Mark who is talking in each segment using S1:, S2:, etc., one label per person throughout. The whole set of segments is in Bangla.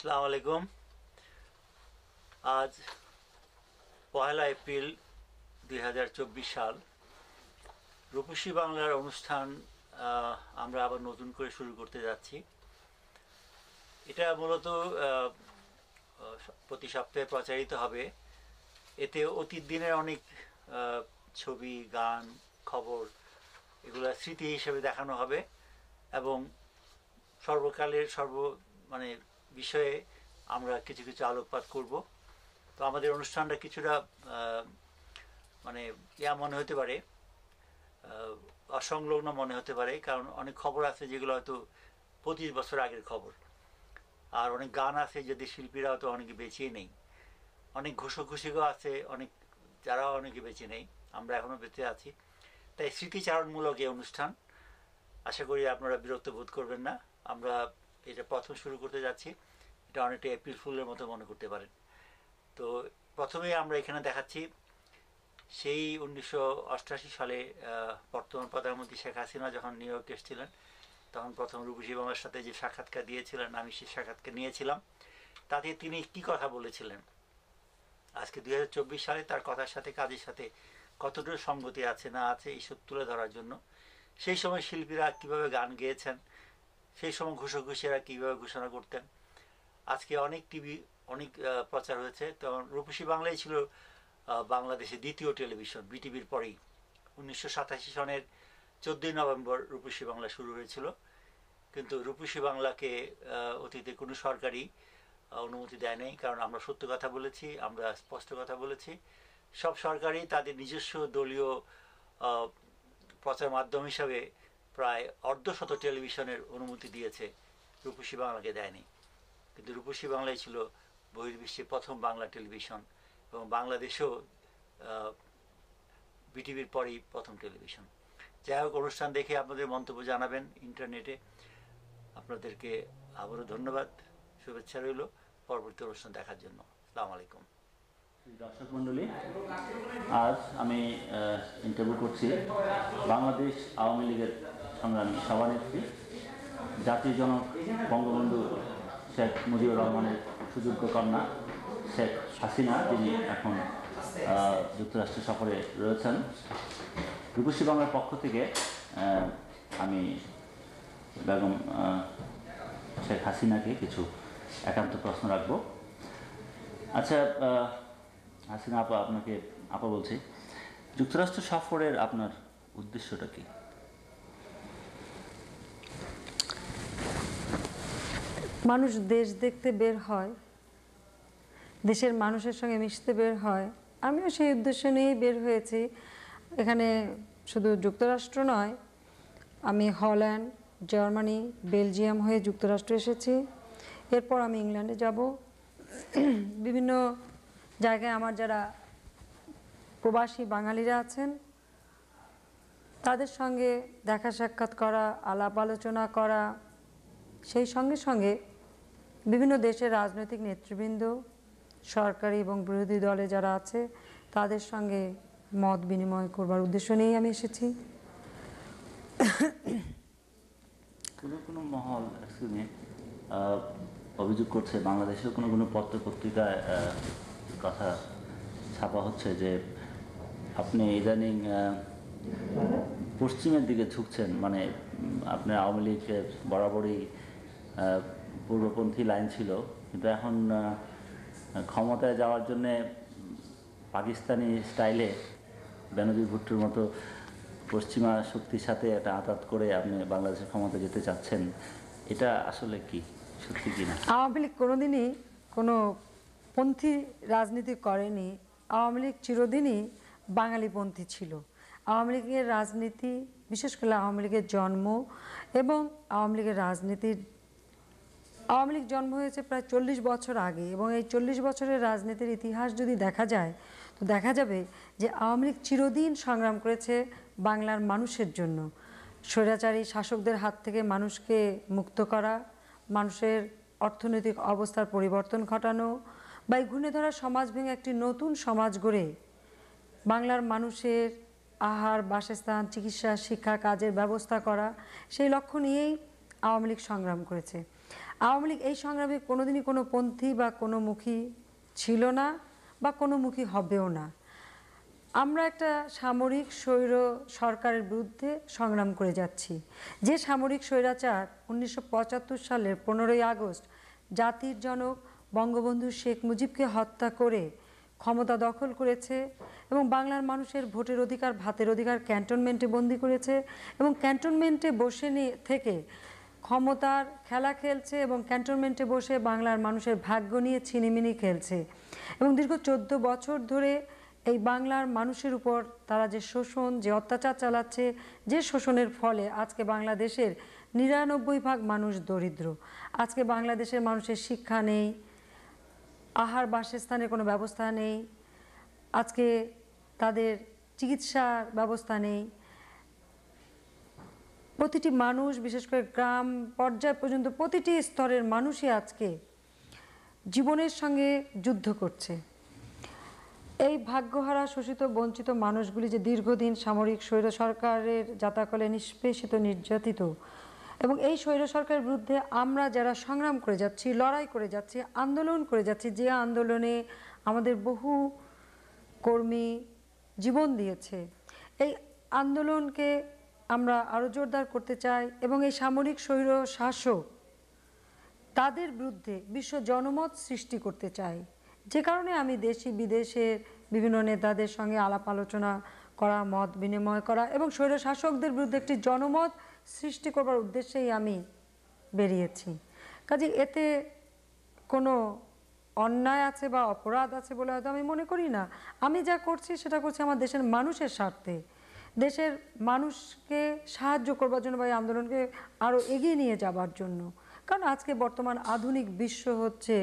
S1: আসসালামু আলাইকুম। আজ 1 এপ্রিল 2024 সাল। রূপসী বাংলার অনুষ্ঠান আমরা আবার নতুন করে শুরু করতে যাচ্ছি। এটা মূলত প্রতি সপ্তাহে প্রচারিত হবে। এতে অতীত দিনের অনেক ছবি, গান, খবর এগুলো স্মৃতি হিসেবে দেখানো হবে এবং সর্বকালের মানে বিষয়ে আমরা কিছু কিছু আলোকপাত করব। তো আমাদের অনুষ্ঠানটা কিছুটা মানে মনে হতে পারে, অসংলগ্ন মনে হতে পারে, কারণ অনেক খবর আছে যেগুলো হয়তো 25 বছর আগের খবর, আর অনেক গান আছে যদি শিল্পীরা হয়তো অনেকে বেঁচে নেই, অনেক ঘুষোঘুষিও আছে, যারা অনেকে বেঁচে নেই, আমরা এখনও বেঁচে আছি। তাই স্মৃতিচারণমূলক এই অনুষ্ঠান, আশা করি আপনারা বিরক্ত বোধ করবেন না। আমরা এটা প্রথম শুরু করতে যাচ্ছি। এটা অনেকটা এপ্রিল ফুলের মতো মনে করতে পারেন। তো প্রথমে আমরা এখানে দেখাচ্ছি সেই 1988 সালে বর্তমান প্রধানমন্ত্রী শেখ হাসিনা যখন নিউ ইয়র্কে এসেছিলেন, তখন প্রথম রূপসী বাংলার সাথে যে সাক্ষাৎকার দিয়েছিলেন, আমি সেই সাক্ষাৎকার নিয়েছিলাম। তাতে তিনি কি কথা বলেছিলেন, আজকে 2024 সালে তার কথার সাথে কাজের সাথে কতটুকু সঙ্গতি আছে না আছে এইসব তুলে ধরার জন্য, সেই সময় শিল্পীরা কীভাবে গান গেয়েছেন, সেই সময় ঘুষোঘুষিরা কীভাবে ঘোষণা করতেন। আজকে অনেক টিভি অনেক প্রচার হয়েছে। তখন রূপসী বাংলাই ছিল বাংলাদেশের দ্বিতীয় টেলিভিশন, বিটিভির পরেই। 1987 সনের 14 নভেম্বর রূপসী বাংলা শুরু হয়েছিল। কিন্তু রূপসী বাংলাকে অতীতে কোনো সরকারি অনুমতি দেয় নাই, কারণ আমরা সত্য কথা বলেছি, আমরা স্পষ্ট কথা বলেছি। সব সরকারই তাদের নিজস্ব দলীয় প্রচার মাধ্যম হিসাবে প্রায় অর্ধশত টেলিভিশনের অনুমতি দিয়েছে, রূপসী বাংলাকে দেয়নি। কিন্তু রূপসী বাংলাই ছিল বহির্বিশ্বে প্রথম বাংলা টেলিভিশন, এবং বাংলাদেশেও বিটিভির পরেই প্রথম টেলিভিশন। যাই হোক, অনুষ্ঠান দেখে আপনাদের মন্তব্য জানাবেন ইন্টারনেটে। আপনাদেরকে আবারও ধন্যবাদ, শুভেচ্ছা রইল পরবর্তী অনুষ্ঠান দেখার জন্য। আসসালামু আলাইকুম।
S2: দর্শক মণ্ডলী, আজ আমি ইন্টারভিউ করছি বাংলাদেশ আওয়ামী লীগের সংগ্রামী সভানেত্রী, জাতির জনক বঙ্গবন্ধু শেখ মুজিবুর রহমানের সুযোগ্য কন্যা শেখ হাসিনা, যিনি এখন যুক্তরাষ্ট্র সফরে রয়েছেন। রূপসী বাংলার পক্ষ থেকে আমি বেগম শেখ হাসিনাকে কিছু একান্ত প্রশ্ন রাখবো। আচ্ছা হাসিনা আপা, আপনাকে আপা বলছি, যুক্তরাষ্ট্র সফরের আপনার উদ্দেশ্যটা কি?
S3: মানুষ দেশ দেখতে বের হয়, দেশের মানুষের সঙ্গে মিশতে বের হয়। আমিও সেই উদ্দেশ্য নিয়েই বের হয়েছি। এখানে শুধু যুক্তরাষ্ট্র নয়, আমি হল্যান্ড, জার্মানি, বেলজিয়াম হয়ে যুক্তরাষ্ট্র এসেছি। এরপর আমি ইংল্যান্ডে যাব। বিভিন্ন জায়গায় আমার যারা প্রবাসী বাঙালিরা আছেন তাদের সঙ্গে দেখা সাক্ষাৎ করা, আলাপ আলোচনা করা, সেই সঙ্গে সঙ্গে বিভিন্ন দেশের রাজনৈতিক নেতৃবৃন্দ, সরকারি এবং বিরোধী দলে যারা আছে তাদের সঙ্গে মত বিনিময় করবার উদ্দেশ্য নিয়েই আমি এসেছি।
S2: কোনো মহল অভিযোগ করছে, বাংলাদেশের কোনো পত্র পত্রিকায় কথা ছাপা হচ্ছে যে আপনি ইদানিং পশ্চিমের দিকে ঝুঁকছেন, মানে আপনার আওয়ামী লীগের বরাবরই পূর্বপন্থী লাইন ছিল, কিন্তু এখন ক্ষমতায় যাওয়ার জন্যে পাকিস্তানি স্টাইলে বেনজির ভুট্টোর মতো পশ্চিমা শক্তির সাথে একটা আঁতাত করে আপনি বাংলাদেশের ক্ষমতা যেতে চাচ্ছেন। এটা আসলে কি সত্যি কিনা?
S3: আওয়ামী লীগ কোনোদিনই কোনো পন্থী রাজনীতি করেনি। আওয়ামী লীগ চিরদিনই বাঙালিপন্থী ছিল। আওয়ামী লীগের রাজনীতি, বিশেষ করে আওয়ামী লীগের জন্ম এবং আওয়ামী লীগের রাজনীতির, আওয়ামী লীগ জন্ম হয়েছে প্রায় 40 বছর আগে, এবং এই 40 বছরের রাজনীতির ইতিহাস যদি দেখা যায় তো দেখা যাবে যে আওয়ামী লীগ চিরদিন সংগ্রাম করেছে বাংলার মানুষের জন্য। স্বৈরাচারী শাসকদের হাত থেকে মানুষকে মুক্ত করা, মানুষের অর্থনৈতিক অবস্থার পরিবর্তন ঘটানো, বা এই ঘূর্ণে ধরা সমাজ ভেঙে একটি নতুন সমাজ গড়ে বাংলার মানুষের আহার, বাসস্থান, চিকিৎসা, শিক্ষা, কাজের ব্যবস্থা করা, সেই লক্ষ্য নিয়েই আওয়ামী লীগ সংগ্রাম করেছে। আওয়ামী লীগ এই সংগ্রামে কোনোদিনই কোনো পন্থী বা কোনো মুখী ছিল না বা কোনো মুখী হবেও না। আমরা একটা সামরিক স্বৈর সরকারের বিরুদ্ধে সংগ্রাম করে যাচ্ছি। যে সামরিক স্বৈরাচার 1975 সালের 15ই আগস্ট জাতির জনক বঙ্গবন্ধু শেখ মুজিবকে হত্যা করে ক্ষমতা দখল করেছে এবং বাংলার মানুষের ভোটের অধিকার, ভাতের অধিকার ক্যান্টনমেন্টে বন্দি করেছে এবং ক্যান্টনমেন্টে বসে থেকে ক্ষমতার খেলা খেলছে এবং ক্যান্টনমেন্টে বসে বাংলার মানুষের ভাগ্য নিয়ে ছিনিমিনি খেলছে এবং দীর্ঘ 14 বছর ধরে এই বাংলার মানুষের উপর তারা যে শোষণ, যে অত্যাচার চালাচ্ছে, যে শোষণের ফলে আজকে বাংলাদেশের 99% মানুষ দরিদ্র। আজকে বাংলাদেশের মানুষের শিক্ষা নেই, আহার বাসস্থানের কোনো ব্যবস্থা নেই, আজকে তাদের চিকিৎসার ব্যবস্থা নেই। প্রতিটি মানুষ, বিশেষ করে গ্রাম পর্যায় পর্যন্ত প্রতিটি স্তরের মানুষই আজকে জীবনের সঙ্গে যুদ্ধ করছে। এই ভাগ্যহারা, শোষিত, বঞ্চিত মানুষগুলি যে দীর্ঘদিন সামরিক স্বৈর সরকারের যাতাকলে নিষ্পেষিত, নির্যাতিত এবং এই স্বৈর সরকারের বিরুদ্ধে আমরা যারা সংগ্রাম করে যাচ্ছি, লড়াই করে যাচ্ছি, আন্দোলন করে যাচ্ছি, যে আন্দোলনে আমাদের বহু কর্মী জীবন দিয়েছে, এই আন্দোলনকে আমরা আরও জোরদার করতে চাই এবং এই সামরিক স্বৈর শাসক তাদের বিরুদ্ধে বিশ্ব জনমত সৃষ্টি করতে চাই। যে কারণে আমি দেশি বিদেশের বিভিন্ন নেতাদের সঙ্গে আলাপ আলোচনা করা, মত বিনিময় করা এবং স্বৈর শাসকদের বিরুদ্ধে একটি জনমত সৃষ্টি করবার উদ্দেশ্যেই আমি বেরিয়েছি। কাজে এতে কোনো অন্যায় আছে বা অপরাধ আছে বলে হয়তো আমি মনে করি না। আমি যা করছি সেটা করছি আমার দেশের মানুষের স্বার্থে, দেশের মানুষকে সাহায্য করবার জন্য বা এই আন্দোলনকে আরও এগিয়ে নিয়ে যাবার জন্য। কারণ আজকে বর্তমান আধুনিক বিশ্ব হচ্ছে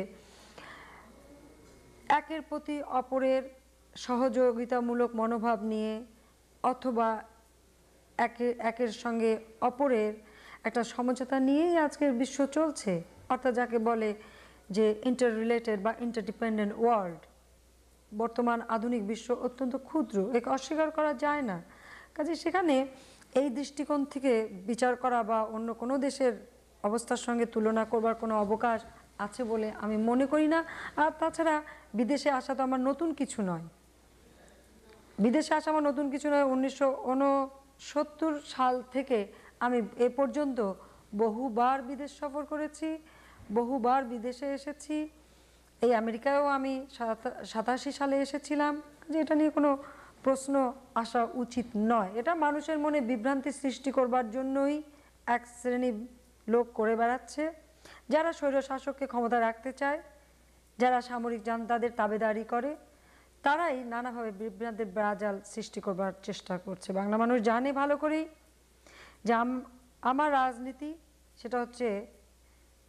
S3: একের প্রতি অপরের সহযোগিতামূলক মনোভাব নিয়ে অথবা একের সঙ্গে অপরের একটা সমঝোতা নিয়েই আজকের বিশ্ব চলছে, অর্থাৎ যাকে বলে যে ইন্টার রিলেটেড বা ইন্টারডিপেন্ডেন্ট ওয়ার্ল্ড। বর্তমান আধুনিক বিশ্ব অত্যন্ত ক্ষুদ্র, একে অস্বীকার করা যায় না। কাজে সেখানে এই দৃষ্টিকোণ থেকে বিচার করা বা অন্য কোনো দেশের অবস্থার সঙ্গে তুলনা করবার কোনো অবকাশ আছে বলে আমি মনে করি না। আর তাছাড়া বিদেশে আসা তো আমার নতুন কিছু নয়, বিদেশে আসা আমার নতুন কিছু নয়। 1969 সাল থেকে আমি এ পর্যন্ত বহুবার বিদেশ সফর করেছি, বহুবার বিদেশে এসেছি। এই আমেরিকায়ও আমি 87 সালে এসেছিলাম। যে এটা নিয়ে কোনো প্রশ্ন আসা উচিত নয়। এটা মানুষের মনে বিভ্রান্তি সৃষ্টি করবার জন্যই এক শ্রেণী লোক করে বেড়াচ্ছে, যারা স্বৈর শাসককে ক্ষমতা রাখতে চায়, যারা সামরিক জান্তাদের তাবেদারি করে, তারাই নানাভাবে বিভ্রান্তির ব্রাজাল সৃষ্টি করবার চেষ্টা করছে। বাংলা মানুষ জানে ভালো করেই যে আমার রাজনীতি সেটা হচ্ছে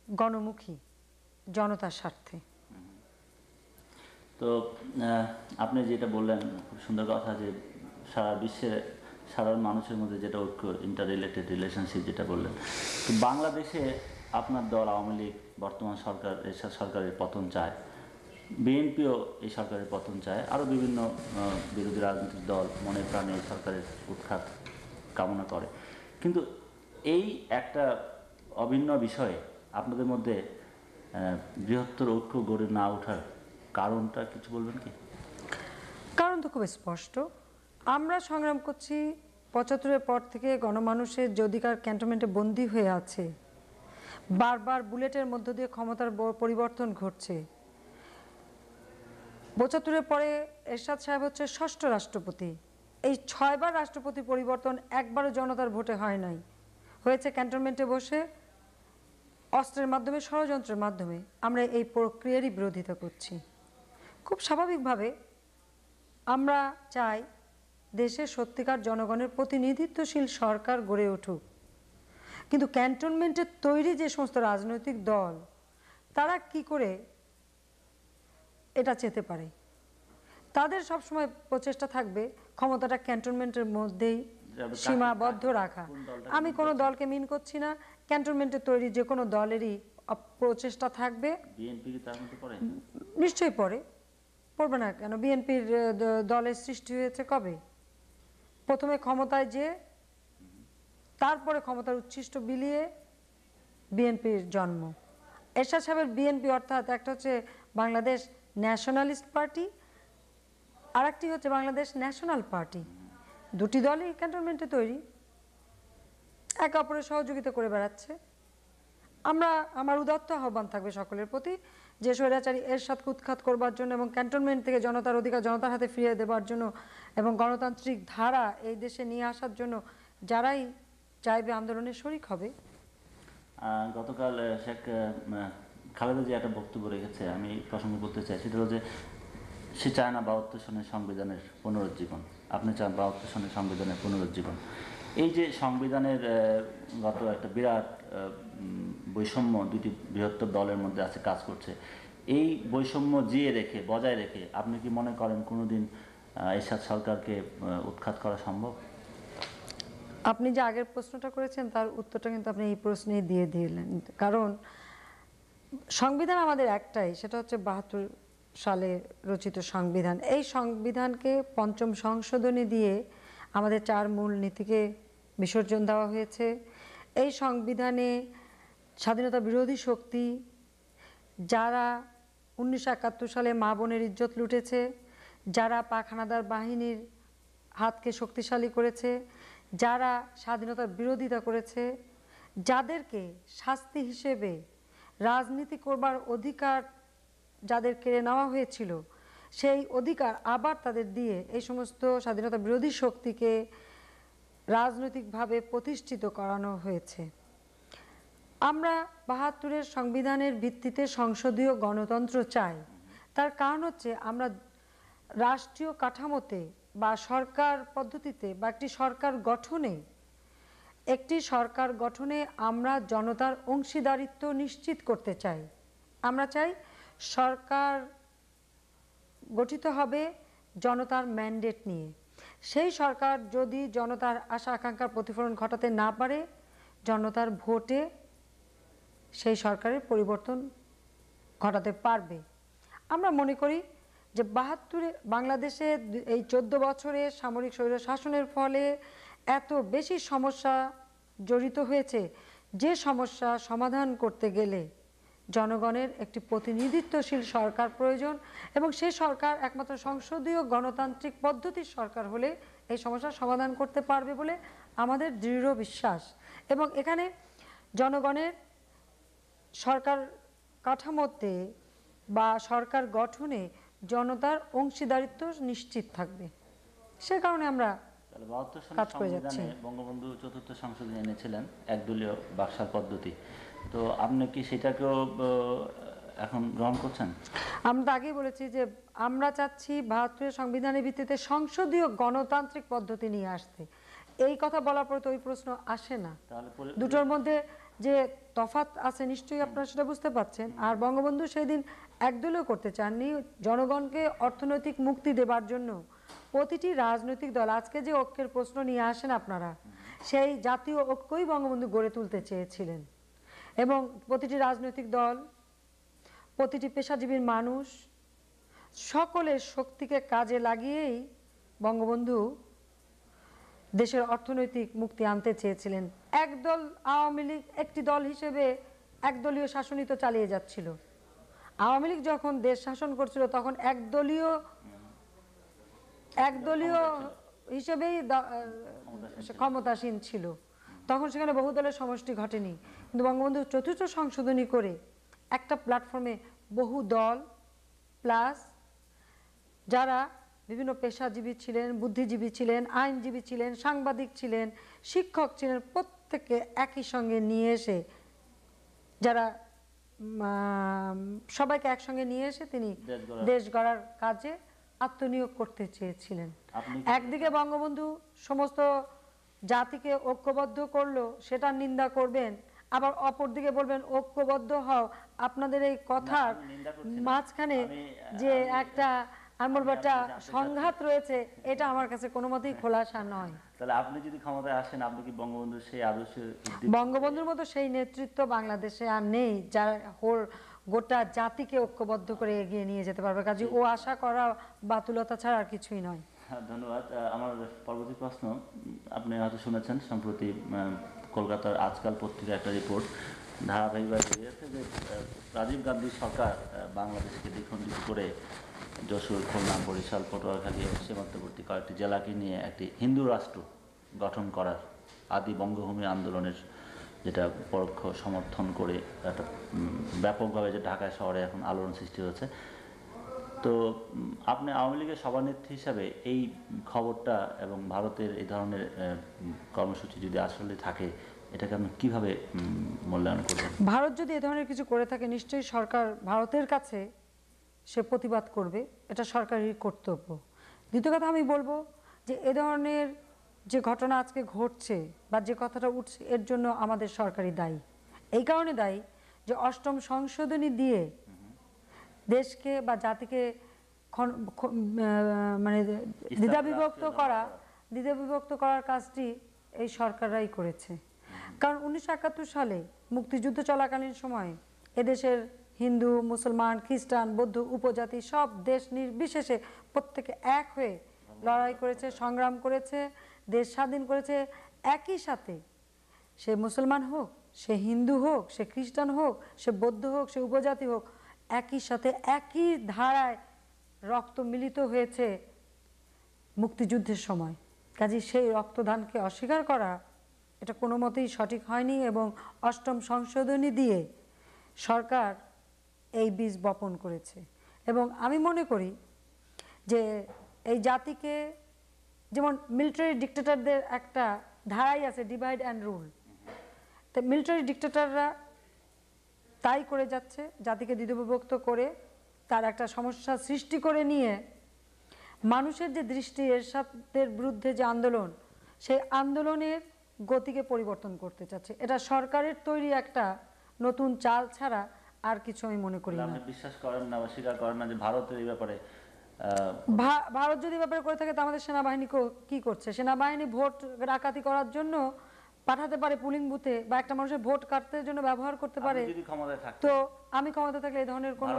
S3: গণমুখী, জনতার স্বার্থে।
S2: তো আপনি যেটা বললেন খুব সুন্দর কথা, যে সারা বিশ্বের সাধারণ মানুষের মধ্যে যেটা ঐক্য, ইন্টার রিলেটেড রিলেশনশিপ যেটা বললেন। তো বাংলাদেশে আপনার দল আওয়ামী লীগ বর্তমান সরকার, এরশাদ সরকারের পতন চায়, বিএনপিও এই সরকারের পতন চায়, আরও বিভিন্ন বিরোধী রাজনৈতিক দল মনে প্রাণে এই সরকারের উৎখাত কামনা করে। কিন্তু এই একটা অভিন্ন বিষয়ে আপনাদের মধ্যে বৃহত্তর ঐক্য গড়ে না ওঠার কারণটা কিছু বলবেন কি?
S3: কারণ তো খুব স্পষ্ট। আমরা সংগ্রাম করছি 75-এর পর থেকে গণমানুষের যে অধিকার ক্যান্টনমেন্টে বন্দী হয়ে আছে, বারবার বুলেটের মধ্য দিয়ে ক্ষমতার পরিবর্তন ঘটছে। 75-এর পরে এরশাদ সাহেব হচ্ছে ষষ্ঠ রাষ্ট্রপতি। এই 6 বার রাষ্ট্রপতি পরিবর্তন একবারও জনতার ভোটে হয় নাই, হয়েছে ক্যান্টনমেন্টে বসে অস্ত্রের মাধ্যমে, ষড়যন্ত্রের মাধ্যমে। আমরা এই প্রক্রিয়ারই বিরোধিতা করছি। খুব স্বাভাবিকভাবে আমরা চাই দেশের সত্যিকার জনগণের প্রতিনিধিত্বশীল সরকার গড়ে উঠুক। কিন্তু ক্যান্টনমেন্টের তৈরি যে সমস্ত রাজনৈতিক দল, তারা কি করে এটা চেতে পারে? তাদের সবসময় প্রচেষ্টা থাকবে ক্ষমতাটা ক্যান্টনমেন্টের মধ্যেই সীমাবদ্ধ রাখা। আমি কোনো দলকে মিন করছি না, ক্যান্টনমেন্টের তৈরি যে কোনো দলেরই প্রচেষ্টা থাকবে।
S2: বিএনপি কি তার মধ্যে পড়ে?
S3: নিশ্চয়ই পড়বে না কেন? বিএনপির দলের সৃষ্টি হয়েছে কবে? প্রথমে ক্ষমতায় যে, তারপরে ক্ষমতার উচ্ছিষ্ট বিলিয়ে বিএনপির জন্ম। এরশাদ সাহেবের বিএনপি অর্থাৎ একটা হচ্ছে বাংলাদেশ ন্যাশনালিস্ট পার্টি, আর একটি হচ্ছে বাংলাদেশ ন্যাশনাল পার্টি। দুটি দলই ক্যান্টনমেন্টে তৈরি, একে অপরের সহযোগিতা করে বেড়াচ্ছে। আমার উদাত্ত আহ্বান থাকবে সকলের প্রতি যে স্বৈরাচারী এরশাদকে উৎখাত করবার জন্য এবং ক্যান্টনমেন্ট থেকে জনতার অধিকার জনতার হাতে ফিরিয়ে দেওয়ার জন্য এবং গণতান্ত্রিক ধারা এই দেশে নিয়ে আসার জন্য যারাই চাইবে আন্দোলনের শরিক হবে।
S2: গতকাল শেখ খালেদা জিয়া একটা বক্তব্য রেখেছে, আমি প্রসঙ্গে বলতে চাই, সেটা হলো যে সে চায় না 72 সনের সংবিধানের পুনরুজ্জীবন, আপনি চান 72 সনের সংবিধানের পুনরুজ্জীবন। এই যে সংবিধানের গত একটা বিরাট বৈষম্য দুটি বৃহত্তর দলের মধ্যে আছে কাজ করছে, এই বৈষম্য জিয়ে রেখে বজায় রেখে আপনি কি মনে করেন কোনোদিন এরশাদ সরকারকে উৎখাত করা সম্ভব?
S3: আপনি যে আগের প্রশ্নটা করেছেন তার উত্তরটা কিন্তু আপনি এই প্রশ্নেই দিয়ে দিলেন। কারণ সংবিধান আমাদের একটাই, সেটা হচ্ছে 72 সালে রচিত সংবিধান। এই সংবিধানকে পঞ্চম সংশোধনী দিয়ে আমাদের 4 মূল নীতিকে বিসর্জন দেওয়া হয়েছে। এই সংবিধানে স্বাধীনতা বিরোধী শক্তি যারা 1971 সালে মা বোনের ইজ্জত লুটেছে, যারা পাক হানাদার বাহিনীর হাতকে শক্তিশালী করেছে, যারা স্বাধীনতার বিরোধিতা করেছে, যাদেরকে শাস্তি হিসেবে রাজনীতি করবার অধিকার যাদের কেড়ে নেওয়া হয়েছিল, সেই অধিকার আবার তাদের দিয়ে এই সমস্ত স্বাধীনতা বিরোধী শক্তিকে রাজনৈতিকভাবে প্রতিষ্ঠিত করানো হয়েছে। আমরা 72-এর সংবিধানের ভিত্তিতে সংসদীয় গণতন্ত্র চাই। তার কারণ হচ্ছে আমরা রাষ্ট্রীয় কাঠামোতে বা সরকার পদ্ধতিতে বা একটি সরকার গঠনে আমরা জনতার অংশীদারিত্ব নিশ্চিত করতে চাই। আমরা চাই সরকার গঠিত হবে জনতার ম্যান্ডেট নিয়ে। সেই সরকার যদি জনতার আশা আকাঙ্ক্ষার প্রতিফলন ঘটাতে না পারে, জনতার ভোটে সেই সরকারের পরিবর্তন ঘটাতে পারবে। আমরা মনে করি যে 72-এ বাংলাদেশে এই 14 বছরের সামরিক স্বৈর শাসনের ফলে এত বেশি সমস্যা জড়িত হয়েছে, যে সমস্যা সমাধান করতে গেলে জনগণের একটি প্রতিনিধিত্বশীল সরকার প্রয়োজন এবং সেই সরকার একমাত্র সংসদীয় গণতান্ত্রিক পদ্ধতির সরকার হলে এই সমস্যার সমাধান করতে পারবে বলে আমাদের দৃঢ় বিশ্বাস। এবং এখানে জনগণের সরকার কাঠামোতে বা সরকার গঠনে জনতার অংশীদারিত্ব নিশ্চিত থাকবে। সে কারণে আমরা কাজ করে যাচ্ছি।
S2: বঙ্গবন্ধু 4th সংশোধনী এনেছিলেন একদলীয় বাকশাল পদ্ধতি, তো আপনি কি সেটাকেও এখন গ্রহণ করছেন?
S3: আমরা আগেই বলেছি যে আমরা চাচ্ছি 72-এর সংবিধানের ভিত্তিতে সংসদীয় গণতান্ত্রিক পদ্ধতি নিয়ে আসতে। এই কথা বলার পরে তো ওই প্রশ্ন আসে না। দুটোর মধ্যে যে তফাৎ আছে নিশ্চয়ই আপনারা সেটা বুঝতে পারছেন। আর বঙ্গবন্ধু সেই দিন একদলীয় করতে চাননি, জনগণকে অর্থনৈতিক মুক্তি দেবার জন্য প্রতিটি রাজনৈতিক দল, আজকে যে ঐক্যের প্রশ্ন নিয়ে আসেন আপনারা, সেই জাতীয় ঐক্যই বঙ্গবন্ধু গড়ে তুলতে চেয়েছিলেন। এবং প্রতিটি রাজনৈতিক দল, প্রতিটি পেশাজীবীর মানুষ সকলের শক্তিকে কাজে লাগিয়েই বঙ্গবন্ধু দেশের অর্থনৈতিক মুক্তি আনতে চেয়েছিলেন। একদল আওয়ামী লীগ একটি দল হিসেবে একদলীয় শাসনই তো চালিয়ে যাচ্ছিল। আওয়ামী লীগ যখন দেশ শাসন করছিল তখন একদলীয় হিসেবেই ক্ষমতাসীন ছিল, তখন সেখানে বহু দলের সমষ্টি ঘটেনি। কিন্তু বঙ্গবন্ধু 4th সংশোধনী করে একটা প্ল্যাটফর্মে বহু দল প্লাস যারা বিভিন্ন পেশাজীবী ছিলেন, বুদ্ধিজীবী ছিলেন, আইনজীবী ছিলেন, সাংবাদিক ছিলেন, শিক্ষক ছিলেন, প্রত্যেককে একই সঙ্গে নিয়ে এসে যারা সবাইকে একসঙ্গে নিয়ে এসে তিনি দেশ গড়ার কাজে আত্মনিয়োগ করতে চেয়েছিলেন। একদিকে বঙ্গবন্ধু সমস্ত জাতিকে ঐক্যবদ্ধ করলো, সেটার নিন্দা করবেন, আবার অপরদিকে বলবেন ঐক্যবদ্ধ হও। আপনাদের এই কথার মাঝখানে যে একটা একটা সংঘাত রয়েছে, এটা আমার কাছে কোনো মতেই খোলাসা নয়।
S2: তাহলে আপনি যদি ক্ষমতায় আসেন, আপনি কি বঙ্গবন্ধুর সেই আদর্শ,
S3: বঙ্গবন্ধুর মতো সেই নেতৃত্ব বাংলাদেশে আর নেই যার গোটা জাতিকে ঐক্যবদ্ধ করে এগিয়ে নিয়ে যেতে পারবে। কাজে ও আশা করা বাতুলতা ছাড়া আর কিছুই নয়।
S2: ধন্যবাদ। আমার পরবর্তী প্রশ্ন, আপনি হয়তো শুনেছেন সম্প্রতি কলকাতার আজকাল পত্রিকার একটা রিপোর্ট, ধারাবাহিকভাবে বেরিয়েছে যে রাজীব গান্ধী সরকার বাংলাদেশকে দ্বিখণ্ডিত করে যশোর, খুলনা, বরিশাল, পটুয়াখালী এবং সীমান্তবর্তী কয়েকটি জেলাকে নিয়ে একটি হিন্দু রাষ্ট্র গঠন করার আদি বঙ্গভূমি আন্দোলনের যেটা পরোক্ষ সমর্থন করে একটা ব্যাপকভাবে যে ঢাকা শহরে এখন আলোড়ন সৃষ্টি হয়েছে। তো আপনি আওয়ামী লীগের সভানেত্রী হিসাবে এই খবরটা এবং ভারতের এই ধরনের কর্মসূচি যদি আসলে থাকে, এটাকে আপনি কীভাবে মূল্যায়ন করবেন?
S3: ভারত যদি এ ধরনের কিছু করে থাকে, নিশ্চয়ই সরকার ভারতের কাছে সে প্রতিবাদ করবে, এটা সরকারের কর্তব্য। দ্বিতীয় কথা আমি বলবো যে এ ধরনের যে ঘটনা আজকে ঘটছে বা যে কথাটা উঠছে, এর জন্য আমাদের সরকারই দায়ী। এই কারণে দায়ী যে অষ্টম সংশোধনী দিয়ে দেশকে বা জাতিকে মানে দ্বিধাবিভক্ত করার কাজটি এই সরকাররাই করেছে। কারণ 1971 সালে মুক্তিযুদ্ধ চলাকালীন সময়ে এদেশের হিন্দু, মুসলমান, খ্রিস্টান, বৌদ্ধ, উপজাতি সব দেশ নির্বিশেষে প্রত্যেকে এক হয়ে লড়াই করেছে, সংগ্রাম করেছে, দেশ স্বাধীন করেছে। একই সাথে সে মুসলমান হোক, সে হিন্দু হোক, সে খ্রিস্টান হোক, সে বৌদ্ধ হোক, সে উপজাতি হোক, একই সাথে একই ধারায় রক্ত মিলিত হয়েছে মুক্তিযুদ্ধের সময়। কাজে সেই রক্তদানকে অস্বীকার করা এটা কোনো মতেই সঠিক হয়নি এবং অষ্টম সংশোধনী দিয়ে সরকার এই বীজ বপন করেছে। এবং আমি মনে করি যে এই জাতিকে, যেমন মিলিটারি ডিক্টেটরদের একটা ধারাই আছে, ডিভাইড অ্যান্ড রুল। তো মিলিটারি ডিক্টেটররা তাই করে যাচ্ছে, জাতিকে দ্বিধাবিভক্ত করে তার একটা সমস্যা সৃষ্টি করে নিয়ে মানুষের যে দৃষ্টি, এরশাদের বিরুদ্ধে যে আন্দোলন, সেই আন্দোলনের গতিকে পরিবর্তন করতে চাচ্ছে। এটা সরকারের তৈরি একটা নতুন চাল ছাড়া আর কিছু আমি মনে করি না।
S2: আপনি বিশ্বাস করেন না বা স্বীকার করেন না যে ভারতের এই ব্যাপারে
S3: ভারত যদি ব্যাপারে করে থাকে, তো আমাদের সেনাবাহিনী কি করছে? সেনাবাহিনী ভোট ডাকাতি করার জন্য পাঠাতে পারে পুলিং বুথে, বা একটা মানুষের ভোট কাটতে জন্য ব্যবহার করতে পারে। তো আমি ক্ষমতা থাকলে এই ধরনের কোনো,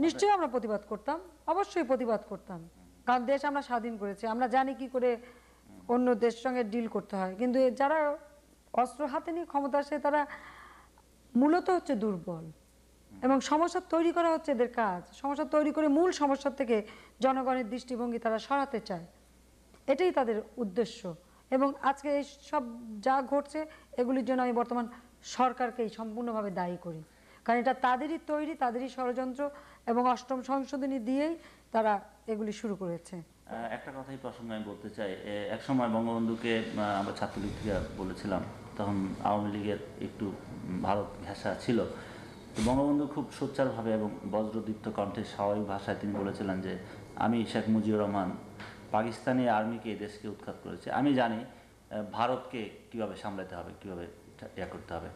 S3: নিশ্চয়ই আমরা প্রতিবাদ করতাম, অবশ্যই প্রতিবাদ করতাম। কারণ দেশ আমরা স্বাধীন করেছি, আমরা জানি কি করে অন্য দেশের সঙ্গে ডিল করতে হয়। কিন্তু যারা অস্ত্র হাতে নিয়ে ক্ষমতা আসে, তারা মূলত হচ্ছে দুর্বল এবং সমস্যা তৈরি করা হচ্ছে এদের কাজ। সমস্যা তৈরি করে মূল সমস্যা থেকে জনগণের দৃষ্টিভঙ্গি তারা সরাতে চায়, এটাই তাদের উদ্দেশ্য। এবং আজকে এই সব যা ঘটছে, এগুলির জন্য আমি বর্তমান সরকারকেই সম্পূর্ণভাবে দায়ী করি। কারণ এটা তাদেরই তৈরি, তাদেরই ষড়যন্ত্র, এবং অষ্টম সংশোধনী দিয়েই তারা এগুলি শুরু করেছে।
S2: একটা কথাই প্রসঙ্গে আমি বলতে চাই, এক সময় বঙ্গবন্ধুকে আমরা ছাত্রলীগ থেকে বলেছিলাম, তখন আওয়ামী লীগের একটু ভারত ঘেঁষা ছিল। তো বঙ্গবন্ধু খুব সোচ্চারভাবে এবং বজ্রদীপ্ত কণ্ঠে স্বাভাবিক ভাষায় তিনি বলেছিলেন যে আমি শেখ মুজিবুর রহমান পাকিস্তানি আর্মিকে এই দেশকে উৎখাত করেছে, আমি জানি ভারতকে কীভাবে সামলাতে হবে, কীভাবে ইয়া করতে হবে।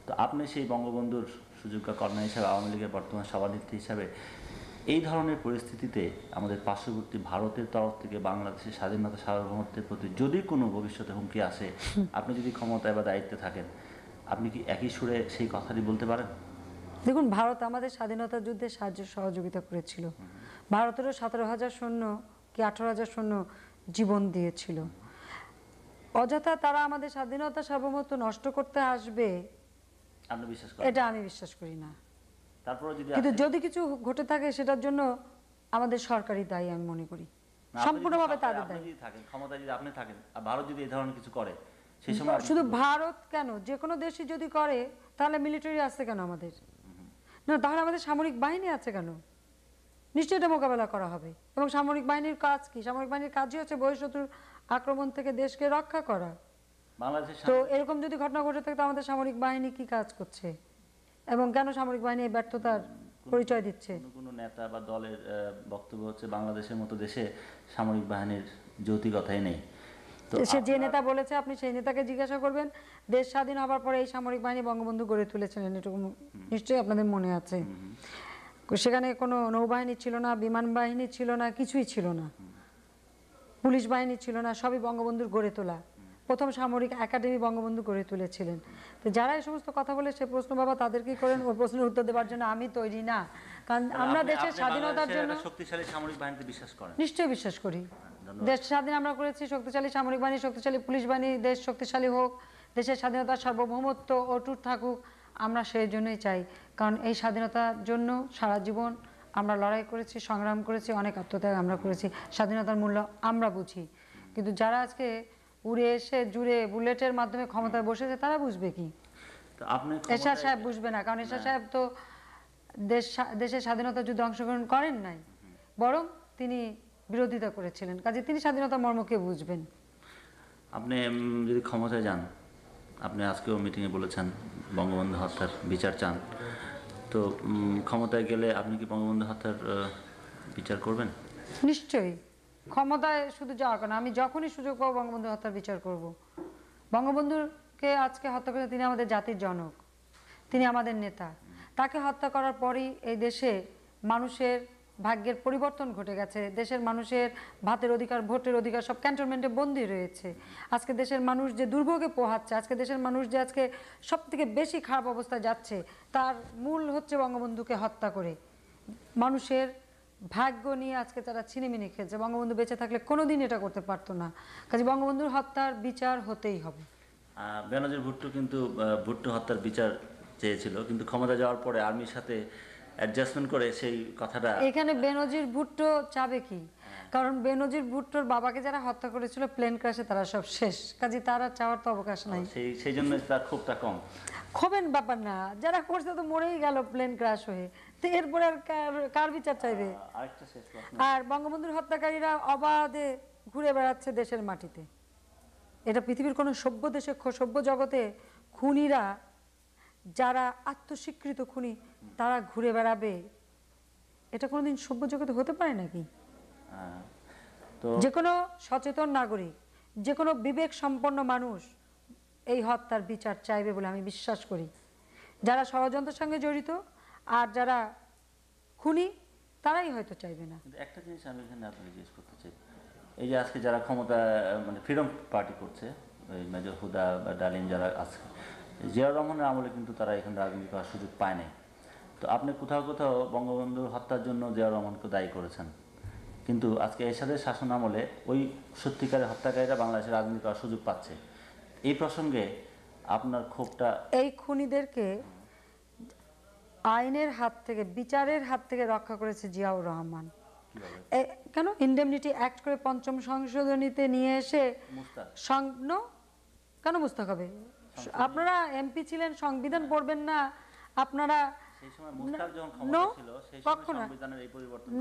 S2: তো আপনি সেই বঙ্গবন্ধুর সুযোগ্য কন্যা হিসাবে, আওয়ামী লীগের বর্তমান সভানেত্রী হিসাবে, এই ধরনের পরিস্থিতিতে আমাদের পার্শ্ববর্তী ভারতের তরফ থেকে বাংলাদেশের স্বাধীনতা, সার্বভৌমত্বের প্রতি যদি কোনো ভবিষ্যতে হুমকি আসে, আপনি যদি ক্ষমতায় বা দায়িত্বে থাকেন, আপনি কি একই সুরে সেই কথাটি বলতে পারেন?
S3: দেখুন, ভারত আমাদের স্বাধীনতা যুদ্ধে সাহায্য সহযোগিতা করেছিল। ভারতেরও 17,000 সৈন্য কি 18,000 সৈন্য জীবন দিয়েছিল। অযথা তারা আমাদের স্বাধীনতা, সার্বভৌমত্ব নষ্ট করতে আসবে,
S2: আপনি বিশ্বাস করেন?
S3: এটা আমি বিশ্বাস করি না।
S2: তারপরে
S3: কিন্তু যদি কিছু ঘটে থাকে, সেটার জন্য আমাদের সরকারই দায়ী আমি মনে করি, সম্পূর্ণভাবে তাদের দায়ী।
S2: ক্ষমতা যদি আপনি থাকেন আর ভারত যদি এই ধরনের কিছু করে, সেই সময়
S3: শুধু ভারত কেন, যে কোনো দেশই যদি করে, তাহলে মিলিটারি আছে কেন আমাদের? না, তাহলে আমাদের সামরিক বাহিনী আছে কেন? নিশ্চয়ই এটা মোকাবেলা করা হবে। এবং সামরিক বাহিনীর কাজ কি? সামরিক বাহিনীর কাজই হচ্ছে বহিঃশত্রুর আক্রমণ থেকে দেশকে রক্ষা করা। তো এরকম যদি ঘটনা ঘটে থাকে, তো আমাদের সামরিক বাহিনী কি কাজ করছে এবং কেন সামরিক বাহিনী ব্যর্থতার পরিচয় দিচ্ছে?
S2: কোনো নেতা বা দলের বক্তব্য হচ্ছে বাংলাদেশের মতো দেশে সামরিক বাহিনীর যৌক্তিকতাই নেই।
S3: সে যে নেতা বলেছে, আপনি সেই নেতাকে জিজ্ঞাসা করবেন। দেশ স্বাধীন হবার পরে এই সামরিক বাহিনী বঙ্গবন্ধু গড়ে তুলেছিলেন, এটুকু নিশ্চয়ই আপনাদের মনে আছে। সেখানে কোনো নৌবাহিনী ছিল না, বিমান বাহিনী ছিল না, কিছুই ছিল না, পুলিশ বাহিনী ছিল না, সবই বঙ্গবন্ধুর গড়ে তোলা। প্রথম সামরিক একাডেমি বঙ্গবন্ধু গড়ে তুলেছিলেন। তো যারা এই সমস্ত কথা বলে, সে প্রশ্ন বাবা তাদেরকেই করেন, ওই প্রশ্নের উত্তর দেওয়ার জন্য আমি তৈরি না। কারণ আমরা দেশের স্বাধীনতার জন্য
S2: শক্তিশালী সামরিক বাহিনীতে বিশ্বাস করেন?
S3: নিশ্চয়ই বিশ্বাস করি। দেশ স্বাধীন আমরা করেছি, শক্তিশালী সামরিক বাহিনী, শক্তিশালী পুলিশ বাহিনী, দেশ শক্তিশালী হোক, দেশের স্বাধীনতার সার্বভৌমত্ব অটুট থাকুক, আমরা সেই জন্যই চাই, কারণ এই স্বাধীনতার জন্য সারা জীবন আমরা লড়াই করেছি, সংগ্রাম করেছি, অনেক আত্মত্যাগ আমরা করেছি, স্বাধীনতার মূল্য আমরা বুঝি। কিন্তু যারা আজকে উড়ে এসে জুড়ে বুলেটের মাধ্যমে ক্ষমতায় বসেছে তারা বুঝবে কি? এরশাদ সাহেব বুঝবে না, কারণ এরশাদ সাহেব তো দেশের স্বাধীনতা যুদ্ধে অংশগ্রহণ করেন নাই, বরং তিনি বিরোধিতা করেছিলেন। কাজে তিনি স্বাধীনতার মর্মকে বুঝবেন।
S2: আপনি যদি ক্ষমতায় যান, আপনি আজকেও মিটিংয়ে বলেছেন বঙ্গবন্ধু হত্যার বিচার চান, তো ক্ষমতায় গেলে আপনি কি বঙ্গবন্ধু হত্যার বিচার করবেন?
S3: নিশ্চয়ই। ক্ষমতায় শুধু যাওয়া কেন, আমি যখনই সুযোগ পাবো বঙ্গবন্ধু হত্যার বিচার করব। বঙ্গবন্ধুকে আজকে হত্যা করে তিনি আমাদের জাতির জনক, তিনি আমাদের নেতা। তাকে হত্যা করার পরই এই দেশে মানুষের ভাগ্যের পরিবর্তন ঘটে গেছে। দেশের মানুষের ভাতের অধিকার, ভোটের অধিকার সব ক্যান্টনমেন্টে বন্দী রয়েছে। আজকে দেশের মানুষ যে দুর্ভোগে পোহাচ্ছে, আজকে দেশের মানুষ যে আজকে সব থেকে বেশি খারাপ অবস্থায় যাচ্ছে, তার মূল হচ্ছে বঙ্গবন্ধুকে হত্যা করে। মানুষের ভাগ্য নিয়ে আজকে তারা ছিনিমিনি খেলছে। বঙ্গবন্ধু বেঁচে থাকলে কোনোদিন এটা করতে পারতো না। কাজে বঙ্গবন্ধুর হত্যার বিচার হতেই হবে।
S2: বেনজির ভুট্টো কিন্তু ভুট্টো হত্যার বিচার চেয়েছিল, কিন্তু ক্ষমতা যাওয়ার পরে আর্মির সাথে অ্যাডজাস্টমেন্ট করে সেই কথাটা।
S3: এখানে বেনজির ভুট্টো চাবে কি? কারণ বেনজির ভুট্টোর বাবাকে যারা হত্যা করেছিল প্লেন ক্র্যাশে, তারা সব শেষ। কাজে তারা চাওয়ার তো অবকাশ নাই।
S2: সেই জন্য তার ক্ষোভটা কম।
S3: ক্ষোভের ব্যাপার না, যারা করছে তো মরেই গেল প্লেন ক্র্যাশ হয়ে, তো এরপরে আর কার বিচার চাইবে? আর বঙ্গবন্ধুর হত্যাকারীরা অবাধে ঘুরে বেড়াচ্ছে দেশের মাটিতে। এটা পৃথিবীর কোনো সভ্য দেশে, সভ্য জগতে খুনিরা, যারা আত্মস্বীকৃত খুনি, তারা ঘুরে বেড়াবে, এটা কোনোদিন সভ্য জগতে হতে পারে নাকি? যে কোনো সচেতন নাগরিক, যে কোনো বিবেক সম্পন্ন মানুষ এই হত্যার বিচার চাইবে বলে আমি বিশ্বাস করি। যারা ষড়যন্ত্রের সঙ্গে জড়িত আর যারা খুনি, তারাই হয়তো চাইবে না।
S2: একটা জিনিস আমি এখানে আপনাকে জিজ্ঞেস করতে চাই, এই যে আজকে যারা ক্ষমতা মানে ফ্রিডম পার্টি করছে, ওই মেজর হুদা বা ডালিম যারা আছে, জিয়াউর রহমানের আমলে কিন্তু তারা এখানে রাজনীতি করার সুযোগ পায় নাই। তো আপনি কোথাও কোথাও বঙ্গবন্ধুর হত্যার জন্য জিয়াউর রহমানকে দায়ী করেছেন, কিন্তু আজকে এরশাদের শাসন আমলে ওই সত্যিকারের হত্যাকারীরা বাংলাদেশের রাজনীতি করার সুযোগ পাচ্ছে। এই প্রসঙ্গে আপনার ক্ষোভটা?
S3: এই খুনিদেরকে আইনের হাত থেকে, বিচারের হাত থেকে রক্ষা করেছে জিয়াউর রহমান। কেন ইনডেমনিটি অ্যাক্ট করে পঞ্চম সংশোধনীতে নিয়ে এসে কেন মুস্তাক হবে? আপনারা এমপি ছিলেন, সংবিধান পড়বেন না আপনারা?